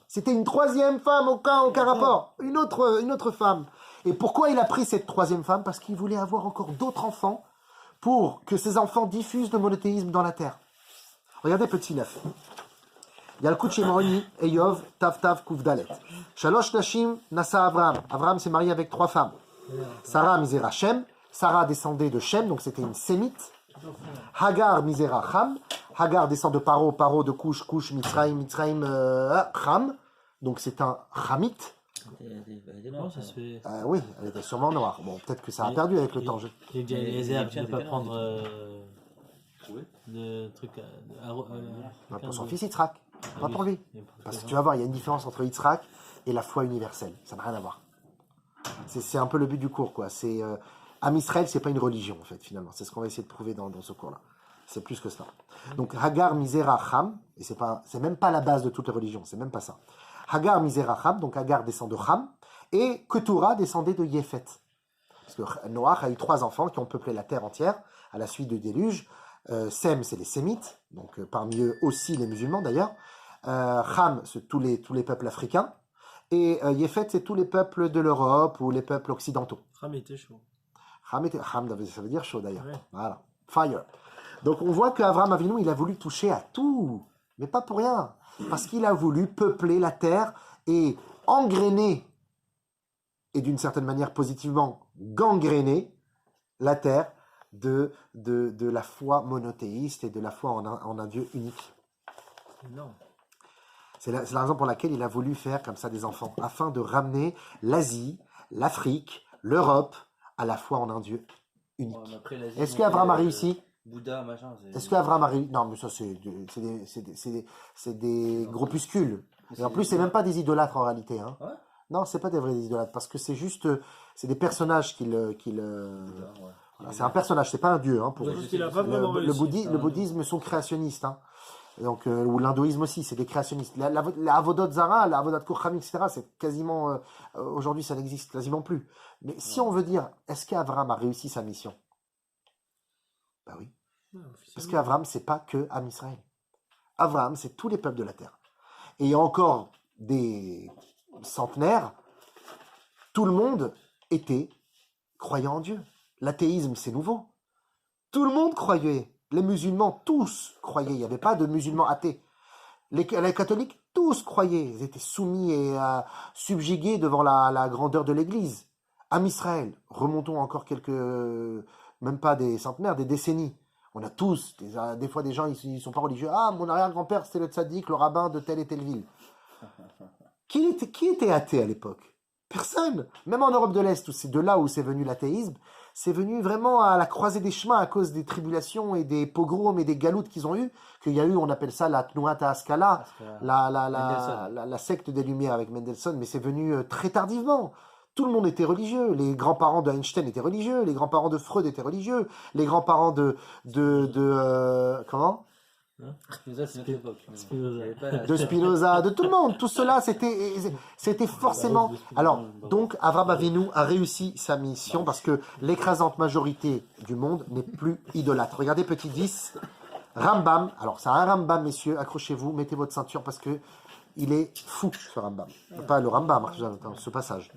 C'était une troisième femme, aucun rapport. Une autre femme. Et pourquoi il a pris cette troisième femme? Parce qu'il voulait avoir encore d'autres enfants pour que ces enfants diffusent le monothéisme dans la terre. Regardez petit 9. Yalkut Shemoni, Eyov, Tav Tav Kuvdalet. Shalosh Nashim, Nasa Avram. Avram s'est marié avec 3 femmes. Sarah Misera Shem. Sarah descendait de Shem, donc c'était une sémite. Hagar Misera Cham. Hagar descend de Paro, Paro de Cush, Cush, Mitzraim, Mitzraim, Cham. Donc c'est un Chamite. Comment ça se fait? Oui, elle était sûrement noire. Bon, peut-être que ça a perdu avec le temps. Il dit à Eliezer, tu ne peux pas prendre Oui. de trucs Pour son fils Yitzhak, pas pour lui. Parce que tu vas voir, il y a une différence entre Yitzhak et la foi universelle. Ça n'a rien à voir. C'est un peu le but du cours, quoi. C'est Am Israël, c'est pas une religion, en fait, finalement. C'est ce qu'on va essayer de prouver dans ce cours-là. C'est plus que cela. Donc, Hagar Misera Cham, et c'est même pas la base de toutes les religions, c'est même pas ça. Hagar Misera Cham, donc Hagar descend de Cham, et Ketura descendait de Yefet. parce que Noach a eu 3 enfants qui ont peuplé la terre entière à la suite du déluge. Sem, c'est les Sémites, donc parmi eux aussi les musulmans d'ailleurs. Ham, c'est tous les peuples africains. Et Yefet, c'est tous les peuples de l'Europe ou les peuples occidentaux. Ram était chaud. Ham, ça veut dire chaud d'ailleurs. Ouais. Voilà, fire. Donc on voit qu'Avraham Avinu, il a voulu toucher à tout, mais pas pour rien. Parce qu'il a voulu peupler la terre et engrainer, et d'une certaine manière positivement gangréner la terre de la foi monothéiste et de la foi en un Dieu unique. Non. C'est la raison pour laquelle il a voulu faire comme ça des enfants, afin de ramener l'Asie, l'Afrique, l'Europe à la foi en un Dieu unique. Ouais, mais après, l'Asie, Est-ce ils que ont Abraham a fait, réussi? Bouddha, machin. Est-ce qu'Abraham a réussi? Non, mais ça, c'est des groupuscules. Et en plus, c'est même pas des idolâtres en réalité. Hein. Ouais. Non, c'est pas des vrais idolâtres, parce que c'est juste, c'est des personnages Bouddha, ouais. voilà, c'est un personnage, c'est pas un dieu. Hein, pour Ouais, eux. Parce qu'il a pas vraiment Le réussi. bouddhisme sont créationnistes. Hein. Donc, ou l'hindouisme aussi, c'est des créationnistes. La Avodot Zara, la Avodot Kocham, etc., c'est quasiment, aujourd'hui, ça n'existe quasiment plus. Mais si on veut dire, est-ce qu'Abraham a réussi sa mission? Bah oui. Ouais, Parce officiellement. qu'Abraham, c'est pas que Am Israël. Abraham, c'est tous les peuples de la terre. Et il y a encore des centenaires, tout le monde était croyant en Dieu. L'athéisme, c'est nouveau. Tout le monde croyait. Les musulmans, tous croyaient. Il n'y avait pas de musulmans athées. Les catholiques, tous croyaient. Ils étaient soumis et subjugués devant la grandeur de l'Église. Am Israël, remontons encore même pas des centenaires, des décennies. On a tous, des fois des gens, ils ne sont pas religieux. Ah, mon arrière-grand-père, c'était le tzaddik, le rabbin de telle et telle ville. Qui était athée à l'époque? Personne. Même en Europe de l'Est, où c'est de là où c'est venu l'athéisme, c'est venu vraiment à la croisée des chemins à cause des tribulations et des pogroms et des galoutes qu'ils ont eu, qu'il y a eu, on appelle ça la Tnuat Haskalah, la secte des Lumières avec Mendelssohn, mais c'est venu très tardivement. Tout le monde était religieux. Les grands-parents d'Einstein étaient religieux, les grands-parents de Freud étaient religieux, les grands-parents comment? Spinoza, c'est notre époque. Spinoza. Il y avait pas la- De Spinoza, de tout le monde. Tout cela, c'était forcément. Alors, donc, Avraham Avinu a réussi sa mission parce que l'écrasante majorité du monde n'est plus idolâtre. Regardez, petit 10, Rambam. Alors, c'est un Rambam, messieurs, accrochez-vous, mettez votre ceinture parce que il est fou, ce Rambam. Pas le Rambam, ce passage.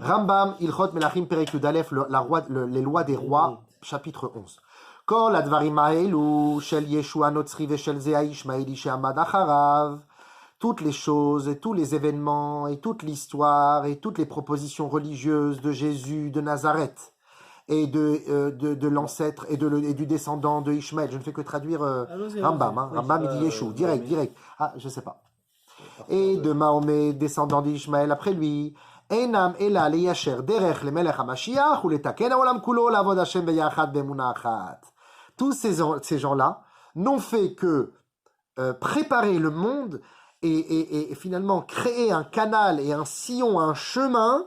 Rambam, Ilchot Melachim Perek Yud Aleph, les lois des rois, chapitre 11. Kol advarim haelu shel Yeshua Notzri veshel Zeh Ishmaeli she'amad acharav. Toutes les choses et tous les événements et toute l'histoire et toutes les propositions religieuses de Jésus de Nazareth et de l'ancêtre et du descendant de Ishmaël. Je ne fais que traduire Allons-y, Rambam. Hein. Oui, Rambam, il c'est dit pas, Yeshua, direct, oui. direct. Ah, je sais pas. Et de Mahomet, descendant d'Ishmaël après lui. Einam ela leyasher derech lemelech hamashiach ou letaken haolam kulo lavod Hashem beyachad be'emunah achat. Tous ces gens-là n'ont fait que préparer le monde et finalement créer un canal et un sillon, un chemin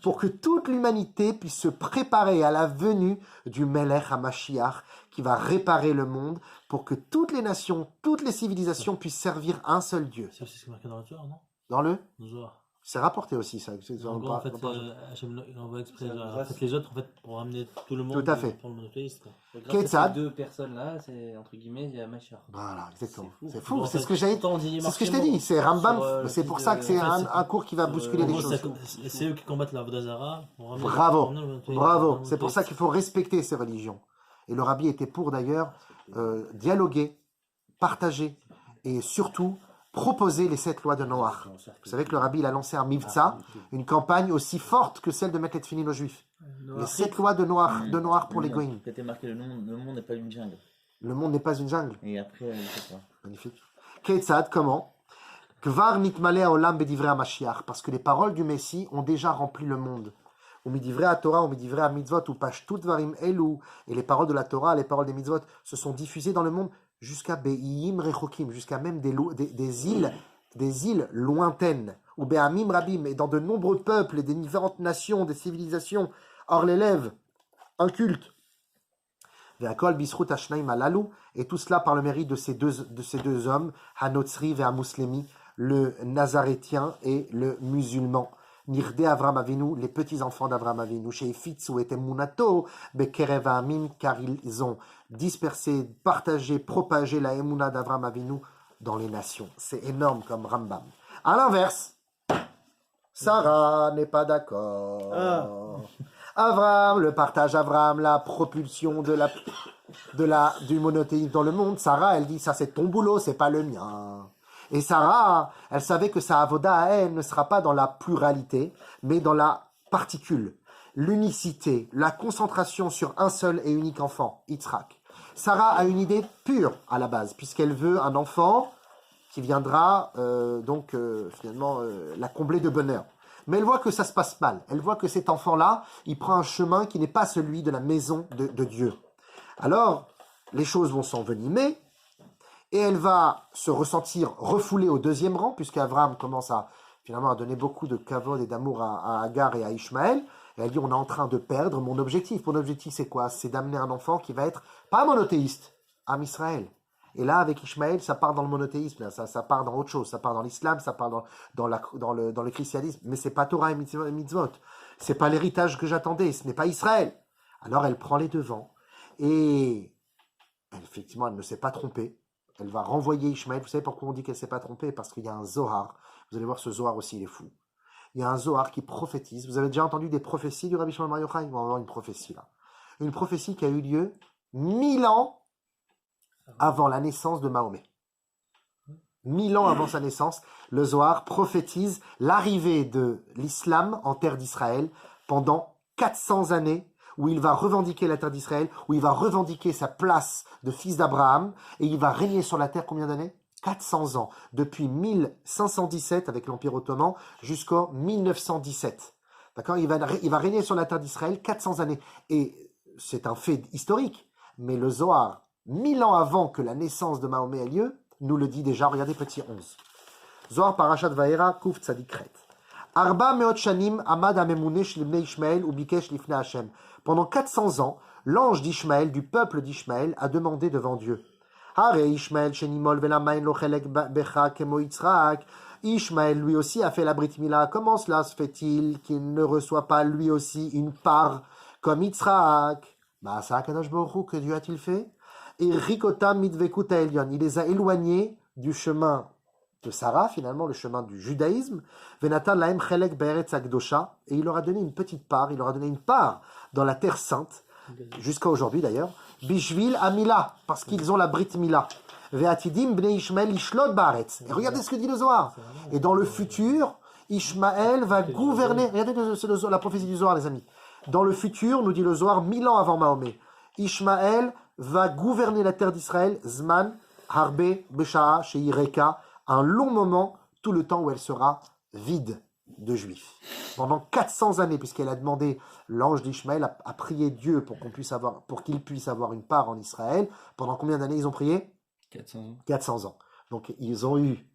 pour que toute l'humanité puisse se préparer à la venue du Melech HaMashiach qui va réparer le monde pour que toutes les nations, toutes les civilisations puissent servir un seul Dieu. C'est aussi ce qui est marqué dans le Zohar, non? Dans le Dans le Zohar. C'est rapporté aussi, ça. En gros, en fait, Hachem, il envoie exprès. En fait, les autres, en fait, pour ramener tout le monde Tout à fait. pour le monothéiste. quoi. Grâce à Ketzad. ces deux personnes-là, c'est entre guillemets, il y a Machar. Voilà, exactement. C'est fou. C'est fou, Bon, en c'est fait, ce que j'avais. Pourtant, on dit C'est ce que je t'ai Marc dit, c'est Rambam. sur, C'est le pour fils ça de- que c'est en fait, un cours qui va bousculer En les gros, choses. c'est eux qui combattent la Vodazara. Bravo, bravo. C'est pour ça qu'il faut respecter ces religions. Et le rabbi était pour d'ailleurs dialoguer, partager et surtout proposer les 7 lois de Noach. Vous savez que le rabbi il a lancé un mivtza, une campagne aussi forte que celle de mettre les tefillin aux juifs. Les 7 lois de Noach pour les goïms. C'était marqué le monde n'est pas une jungle. Le monde n'est pas une jungle. Et après, je sais pas. Magnifique. Ketzad, comment? Kvar nitmale haolam bedivrei HaMashiach, parce que les paroles du Messie ont déjà rempli le monde. Ou midivrei HaTorah, ou midivrei HaMitzvot, ou pashtut dvarim elu, et les paroles de la Torah, les paroles des mitzvot, se sont diffusées dans le monde jusqu'à Be'iyim Rechokim, jusqu'à même des îles lointaines, ou Be'amim Rabim, et dans de nombreux peuples et des différentes nations, des civilisations, hors l'élève, un culte. Ve'akol bisrut hashnaim alalu, et tout cela par le mérite de ces deux hommes, Hanotzri ve'amuslemi, le nazarétien et le musulman. Nirde Avram Avinu, les petits-enfants d'Avram Avinu, chez Fitsu et Emunato, Bekerev Amin, car ils ont dispersé, partagé, propagé la Emuna d'Avram Avinu dans les nations. C'est énorme comme Rambam. À l'inverse, Sarah n'est pas d'accord. Avram, le partage Avram, la propulsion du monothéisme dans le monde. Sarah, elle dit, ça c'est ton boulot, c'est pas le mien. Et Sarah, elle savait que sa avoda à elle ne sera pas dans la pluralité, mais dans la particule, l'unicité, la concentration sur un seul et unique enfant, Yitzhak. Sarah a une idée pure à la base, puisqu'elle veut un enfant qui viendra finalement la combler de bonheur. Mais elle voit que ça se passe mal. Elle voit que cet enfant-là, il prend un chemin qui n'est pas celui de la maison de Dieu. Alors, les choses vont s'envenimer et elle va se ressentir refoulée au deuxième rang, puisqu'Abraham commence finalement à donner beaucoup de kavod et d'amour à Agar et à Ishmaël. Et elle dit, on est en train de perdre mon objectif. Mon objectif, c'est quoi? C'est d'amener un enfant qui va être, pas monothéiste, Am Israël. Et là, avec Ishmaël, ça part dans le monothéisme, ça part dans autre chose, ça part dans l'islam, ça part dans le christianisme, mais c'est pas Torah et mitzvot. C'est pas l'héritage que j'attendais, ce n'est pas Israël. Alors elle prend les devants, et effectivement, elle ne s'est pas trompée. Elle va renvoyer Ishmaël. Vous savez pourquoi on dit qu'elle ne s'est pas trompée? Parce qu'il y a un Zohar. Vous allez voir, ce Zohar aussi, il est fou. Il y a un Zohar qui prophétise. Vous avez déjà entendu des prophéties du Rabbi Shimon Bar Yochai? Il va y avoir une prophétie là. Une prophétie qui a eu lieu 1000 ans avant la naissance de Mahomet. 1000 ans avant sa naissance, le Zohar prophétise l'arrivée de l'islam en terre d'Israël pendant 400 années, où il va revendiquer la terre d'Israël, où il va revendiquer sa place de fils d'Abraham, et il va régner sur la terre combien d'années? 400 ans, depuis 1517 avec l'Empire ottoman jusqu'en 1917. D'accord? Il va régner sur la terre d'Israël 400 années. Et c'est un fait historique, mais le Zohar, 1000 ans avant que la naissance de Mahomet ait lieu, nous le dit déjà. Regardez petit 11. Zohar Parashat Vaera, Kuf Tzadikret. Arba meot shanim amad amemune shlibnei Ishmael ou bikesh lifnei Hashem. Pendant 400 ans, l'ange d'Ishmaël, du peuple d'Ishmaël, a demandé devant Dieu. Hare Ishmael shenimol velamain lo chelek becha kemo Yitzhak. Ishmaël, lui aussi, a fait la Brit Mila. Comment cela se fait-il qu'il ne reçoit pas lui aussi une part comme Yitzhak? Ma'asa Kadosh Baruch Hu, que Dieu a-t-il fait? Et Rikota Mitvekuta Elion, il les a éloignés du chemin de Sarah, finalement, le chemin du judaïsme. Venatan Laem Chelek Be'eretz Akdosha, et il leur a donné une petite part, il leur a donné une part dans la terre sainte, jusqu'à aujourd'hui d'ailleurs. Bishvil Amila, parce qu'ils ont la Brit Mila. Ve'atidim Bnei Ishmael Ishlot Ba'aretz. Et regardez ce que dit le Zohar. Et dans le futur, Ishmaël va gouverner. Regardez la prophétie du Zohar, les amis. Dans le futur, nous dit le Zohar, 1000 ans avant Mahomet, Ishmaël va gouverner la terre d'Israël, Zman, Harbe, Besha'a, Sheireka, un long moment, tout le temps où elle sera vide de juifs. Pendant 400 années, puisqu'elle a demandé, l'ange d'Ishmaël a prié Dieu pour qu'il puisse avoir une part en Israël. Pendant combien d'années ils ont prié? 400 ans. 400 ans. Donc ils ont eu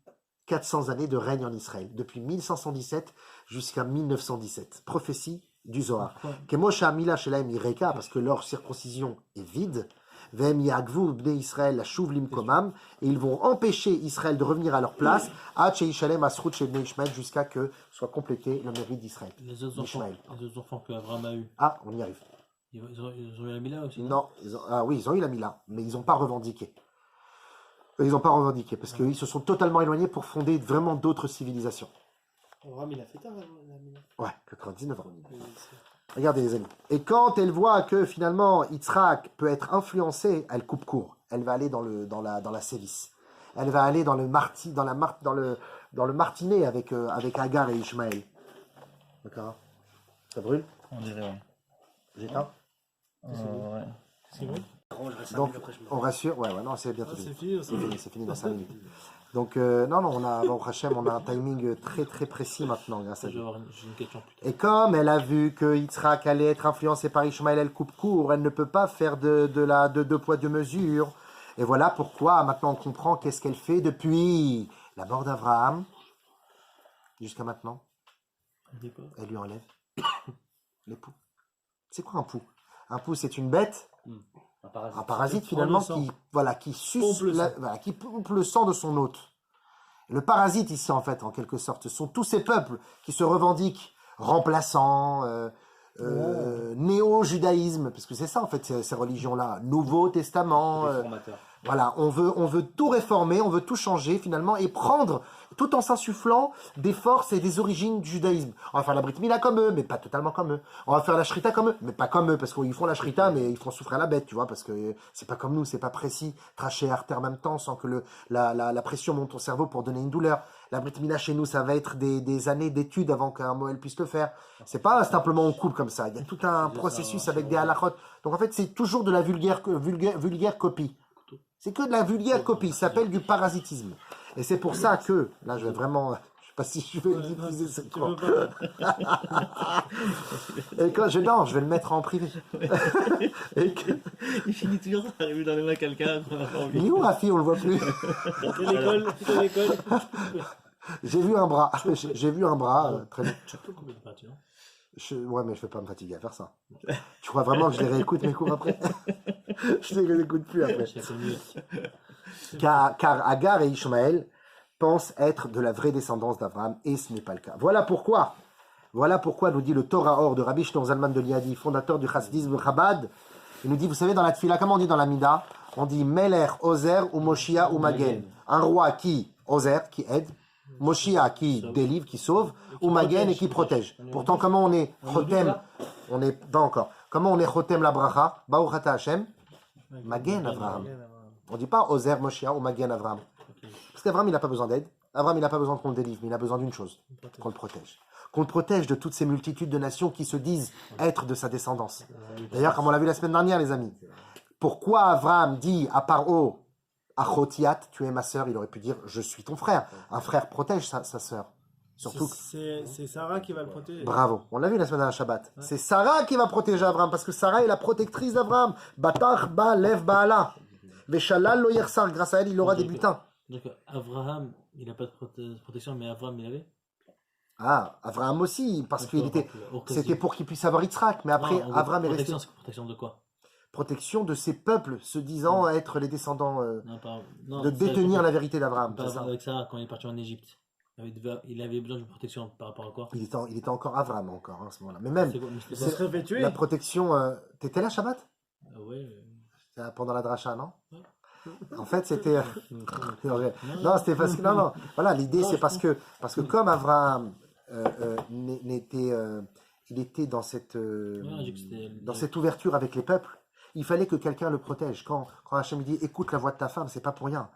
400 années de règne en Israël, depuis 1517 jusqu'à 1917. Prophétie du Zohar. Kemosha Mila Shelaim Ireka, parce que leur circoncision est vide. Vem Yagvu Bnei Israël la Shuvlim Komam, et ils vont empêcher Israël de revenir à leur place, jusqu'à que soit complété le mérite d'Israël. Les autres enfants que Abraham a eu. Ah, on y arrive. Ils ont eu la Mila aussi? Non, ils ont eu la Mila, mais ils n'ont pas revendiqué. Ils n'ont pas revendiqué, parce qu'ils se sont totalement éloignés pour fonder vraiment d'autres civilisations. Abraham, il a fait tard la Mila. Ouais, 99 ans. Regardez les amis. Et quand elle voit que finalement Yitzhak peut être influencé, elle coupe court. Elle va aller dans la sévice. Elle va aller dans le martinet avec Agar et Ishmaël. D'accord? Ça brûle? On dirait, ouais. J'éteins? Ouais. C'est vrai? Donc, on rassure. Ouais, non, c'est bientôt fini. C'est fini dans 5 minutes. Donc, on a un timing très très précis maintenant grâce à Dieu. J'ai une question plus tard. Et comme elle a vu que Yitzhak allait être influencé par Ishmaël, elle coupe court, elle ne peut pas faire de deux poids deux mesures. Et voilà pourquoi maintenant on comprend qu'est-ce qu'elle fait depuis la mort d'Abraham jusqu'à maintenant. Elle lui enlève l'époux. C'est quoi un pou? Un pou, c'est une bête. Un parasite finalement qui suce, qui pompe le sang de son hôte. Le parasite ici en fait, en quelque sorte, ce sont tous ces peuples qui se revendiquent remplaçant, néo-judaïsme, parce que c'est ça en fait ces religions-là, Nouveau Testament. Réformateur. Voilà, on veut tout réformer, on veut tout changer finalement et prendre, tout en s'insufflant des forces et des origines du judaïsme. On va faire la Brit Mila comme eux, mais pas totalement comme eux. On va faire la Shrita comme eux, mais pas comme eux, parce qu'ils font la Shrita, mais ils font souffrir la bête, tu vois, parce que c'est pas comme nous, c'est pas précis, tracher et artère en même temps sans que la pression monte au cerveau pour donner une douleur. La Brit Mila chez nous, ça va être des années d'études avant qu'un Moël puisse le faire. C'est pas simplement on coupe comme ça, il y a tout un processus avec des halakhot. Donc en fait, c'est toujours de la vulgaire copie. C'est que de la vulgaire copie, ça s'appelle du parasitisme. Et c'est pour ça que, là je vais vraiment, je sais pas si je vais diffuser ce cours. Et quand non, je vais le mettre en privé. Et que, Il finit toujours par arriver dans les mains à quelqu'un qu'on n'a pas envie. il est où Rafi, on le voit plus. Quelle école J'ai vu un bras, j'ai vu un bras, très bien. Tu peux couper une partie, non? Ouais, mais je vais pas me fatiguer à faire ça. Tu crois vraiment que je les réécoute mes cours après? Je les réécoute plus après. Je sais mieux. Car Agar et Ishmaël pensent être de la vraie descendance d'Abraham, et ce n'est pas le cas. Voilà pourquoi nous dit le Torah Or de Rabbi Shneur Zalman de Liadi, fondateur du Chassidisme Chabad. Il nous dit, vous savez, dans la Tfila, comment on dit dans la Mida? On dit Meler, Ozer ou Moshia ou Magen. Un roi qui, Ozer, qui aide, Moshia qui délivre, qui sauve, ou Magen et qui protège. Pourtant, comment on est Chotem? On est pas encore. Comment on est Chotem la bracha? Baruch ata Hashem, Magen Avraham. On dit pas Ozer, Moshia ou Magen Avraham. Parce qu'Avraham, il n'a pas besoin d'aide. Avraham, il n'a pas besoin qu'on le délivre, mais il a besoin d'une chose, qu'on le protège. Qu'on le protège de toutes ces multitudes de nations qui se disent être de sa descendance. D'ailleurs, comme on l'a vu la semaine dernière, les amis, pourquoi Avraham dit à Paro, Achotiat, tu es ma sœur, il aurait pu dire je suis ton frère. Un frère protège sa sœur. Surtout que... C'est Sarah qui va le protéger. Bravo, on l'a vu la semaine dernière Shabbat. C'est Sarah qui va protéger Abraham parce que Sarah est la protectrice d'Abraham. Batach ba lev baala. Veshalal lo yersar, grâce à elle, il aura des butins. Donc, Abraham, il n'a pas de protection, mais Abraham, il avait. Ah, Abraham aussi, parce qu'il était. C'était pour qu'il puisse avoir Yitzhak, mais après, Abraham est resté. Protection de quoi? Protection de ces peuples se disant être les descendants, Non, de détenir la vérité d'Abraham. Par rapport avec ça, quand il est parti en Égypte, il avait besoin d'une protection par rapport à quoi? Il était encore Abraham encore à ce moment-là. Mais même, Il se serait fait tuer. la protection. T'étais là, Shabbat? Oui. C'était pendant la dracha, non? En fait, c'était. Non, c'était parce que. Non. Voilà, l'idée, c'est parce que comme Abraham il était dans cette ouverture avec les peuples, il fallait que quelqu'un le protège. Quand Hachem dit écoute la voix de ta femme, c'est pas pour rien.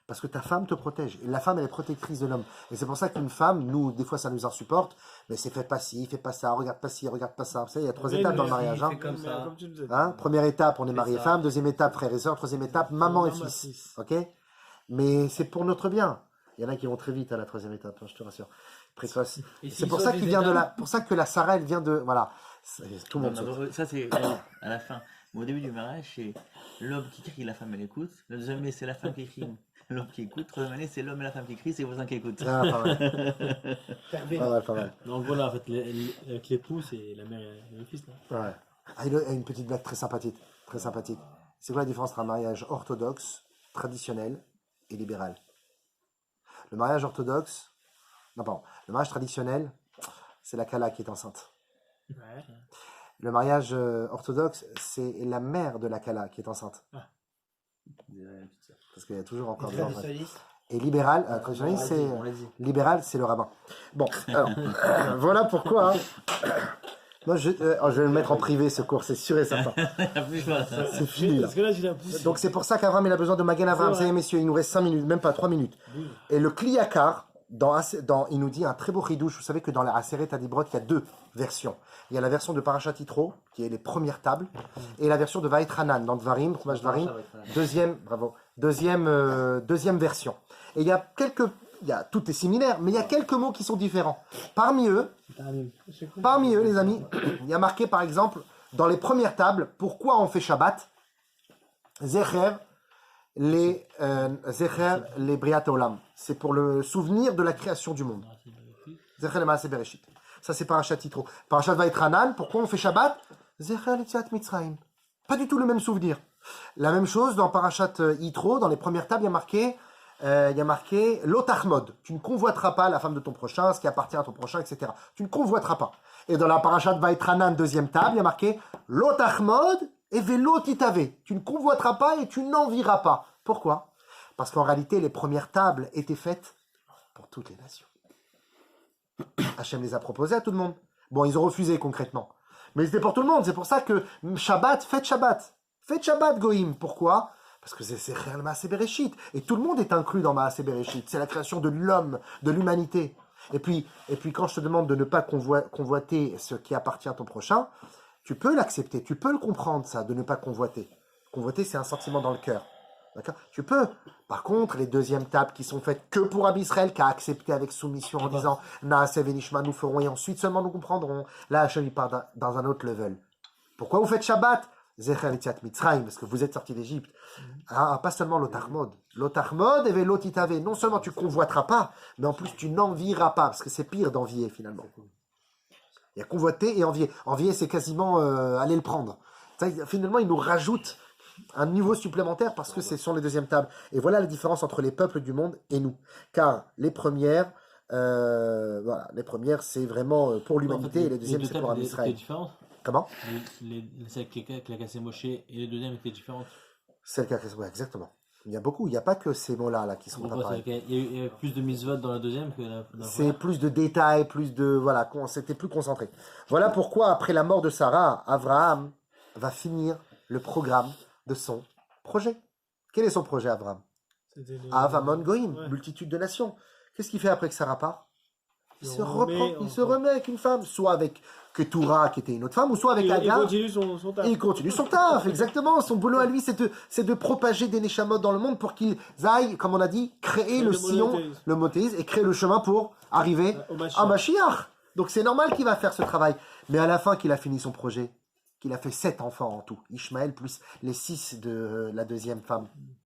Parce que ta femme te protège. Et la femme, elle est protectrice de l'homme. Et c'est pour ça qu'une femme, nous, des fois, ça nous insupporte. Mais c'est fais pas ci, fais pas ça, regarde pas ci, regarde pas ça. Vous savez, il y a 3 étapes dans le mariage. Hein. Comme ça. Comme tu le disais. Hein, première étape, on est mari et femme. Deuxième étape, frère et soeur. Troisième étape, maman et fils. Ok? Mais c'est pour notre bien. Il y en a qui vont très vite à la 3e étape, hein, je te rassure. Précoce. C'est pour ça qu'il vient de la, pour ça que la Sarah, elle vient de, voilà. Tout le monde. Non, ça c'est à la fin. Mais au début du mariage, c'est l'homme qui crie, la femme elle écoute. La deuxième année, c'est la femme qui crie, l'homme qui écoute. Troisième année, c'est l'homme et la femme qui crient, c'est les voisins qui écoutent. Ah, pas mal. Pas mal. Donc voilà, en fait, avec l'époux, c'est la mère et le fils. Là. Ouais. Ah, il a une petite blague très sympathique. Très sympathique. C'est quoi la différence entre un mariage orthodoxe, traditionnel et libéral? Le mariage orthodoxe, non pardon, le mariage traditionnel, c'est la Kala qui est enceinte. Ouais. Le mariage orthodoxe, c'est la mère de la Kala qui est enceinte. Parce qu'il y a toujours encore des enfants. Traditionnaliste. Et libéral, traditionnaliste, c'est On l'a dit. libéral, c'est le rabbin. Bon, alors, voilà pourquoi. Hein. Moi, je vais le mettre en privé ce cours, c'est sûr et certain. C'est fini là. Parce que là, tu l'as poussé. Donc c'est pour ça qu'Avram il a besoin de Magen Avram. Ça y est messieurs, il nous reste 5 minutes, même pas 3 minutes. Et le Kliyakar, il nous dit un très beau chidouche. Vous savez que dans la Aseret Adibrot, il y a 2 versions. Il y a la version de Parashat Yitro, qui est les premières tables, et la version de Vaïtranan, dans Dvarim, Chumash Dvarim, deuxième version. Et tout est similaire, mais il y a quelques mots qui sont différents. Parmi eux, les amis, il y a marqué par exemple, dans les premières tables, pourquoi on fait Shabbat, Zecher, les Briat Olam. C'est pour le souvenir de la création du monde. Zecher le Maaseh Bereshit. Ça c'est Parashat Yitro. Parashat Vaïtranan, pourquoi on fait Shabbat? Zecher l'Etziat Mitzrayim. Pas du tout le même souvenir. La même chose dans Parashat Yitro, dans les premières tables, il y a marqué il y a marqué l'otachmod. Tu ne convoiteras pas la femme de ton prochain, ce qui appartient à ton prochain, etc. Tu ne convoiteras pas. Et dans la parasha de Vaïtranan, deuxième table, il y a marqué l'otachmod et vélo titave. Tu ne convoiteras pas et tu n'envieras pas. Pourquoi? Parce qu'en réalité, les premières tables étaient faites pour toutes les nations. Hachem les a proposées à tout le monde. Bon, ils ont refusé concrètement. Mais c'était pour tout le monde. C'est pour ça que Shabbat, faites Shabbat. Faites Shabbat, Goïm. Pourquoi? Parce que c'est réel Maaseh Bereshit. Et tout le monde est inclus dans Maaseh Bereshit. C'est la création de l'homme, de l'humanité. Et puis, quand je te demande de ne pas convoiter ce qui appartient à ton prochain, tu peux l'accepter, tu peux le comprendre, ça, de ne pas convoiter. Convoiter, c'est un sentiment dans le cœur. D'accord? Tu peux. Par contre, les deuxièmes tables qui sont faites que pour Rabbi Israël, qui a accepté avec soumission en disant Naaseh Venishma, nous ferons et ensuite seulement nous comprendrons. Là, Hachem il part dans un autre level. Pourquoi vous faites Shabbat? Zecher Yetziat Mitzrayim, parce que vous êtes sortis d'Égypte. Ah, pas seulement l'otachmod. L'otachmod et vélo titave. Non seulement tu convoiteras pas, mais en plus tu n'envieras pas, parce que c'est pire d'envier finalement. Il y a convoiter et envier. Envier, c'est quasiment aller le prendre. Ça, finalement, il nous rajoute un niveau supplémentaire parce que ce sont les deuxièmes tables. Et voilà la différence entre les peuples du monde et nous. Car les premières, c'est vraiment pour l'humanité et les deuxièmes, c'est pour Israël. Comment? Celle qui a cassé Moshe et les deuxièmes étaient différentes. Celle qui a cassé, ouais, exactement. Il y a beaucoup, il n'y a pas que ces mots-là qui sont apparus. Il y a plus de mitzvot dans la deuxième que la c'est plus de détails, plus de... Voilà, c'était plus concentré. Voilà pourquoi, après la mort de Sarah, Abraham va finir le programme de son projet. Quel est son projet, Abraham? Avamon Goïm, multitude de nations. Qu'est-ce qu'il fait après que Sarah part? Il se remet avec une femme, soit avec Ketura, qui était une autre femme, ou soit avec Agar. Il continue son taf. Il continue son taf, exactement. Son boulot à lui, c'est de propager des Neshamot dans le monde pour qu'ils aillent, comme on a dit, créer le sillon, le monothéisme, et créer le chemin pour arriver à Mashiach. Donc c'est normal qu'il va faire ce travail. Mais à la fin qu'il a fini son projet, qu'il a fait 7 enfants en tout, Ishmaël plus les 6 de la deuxième femme,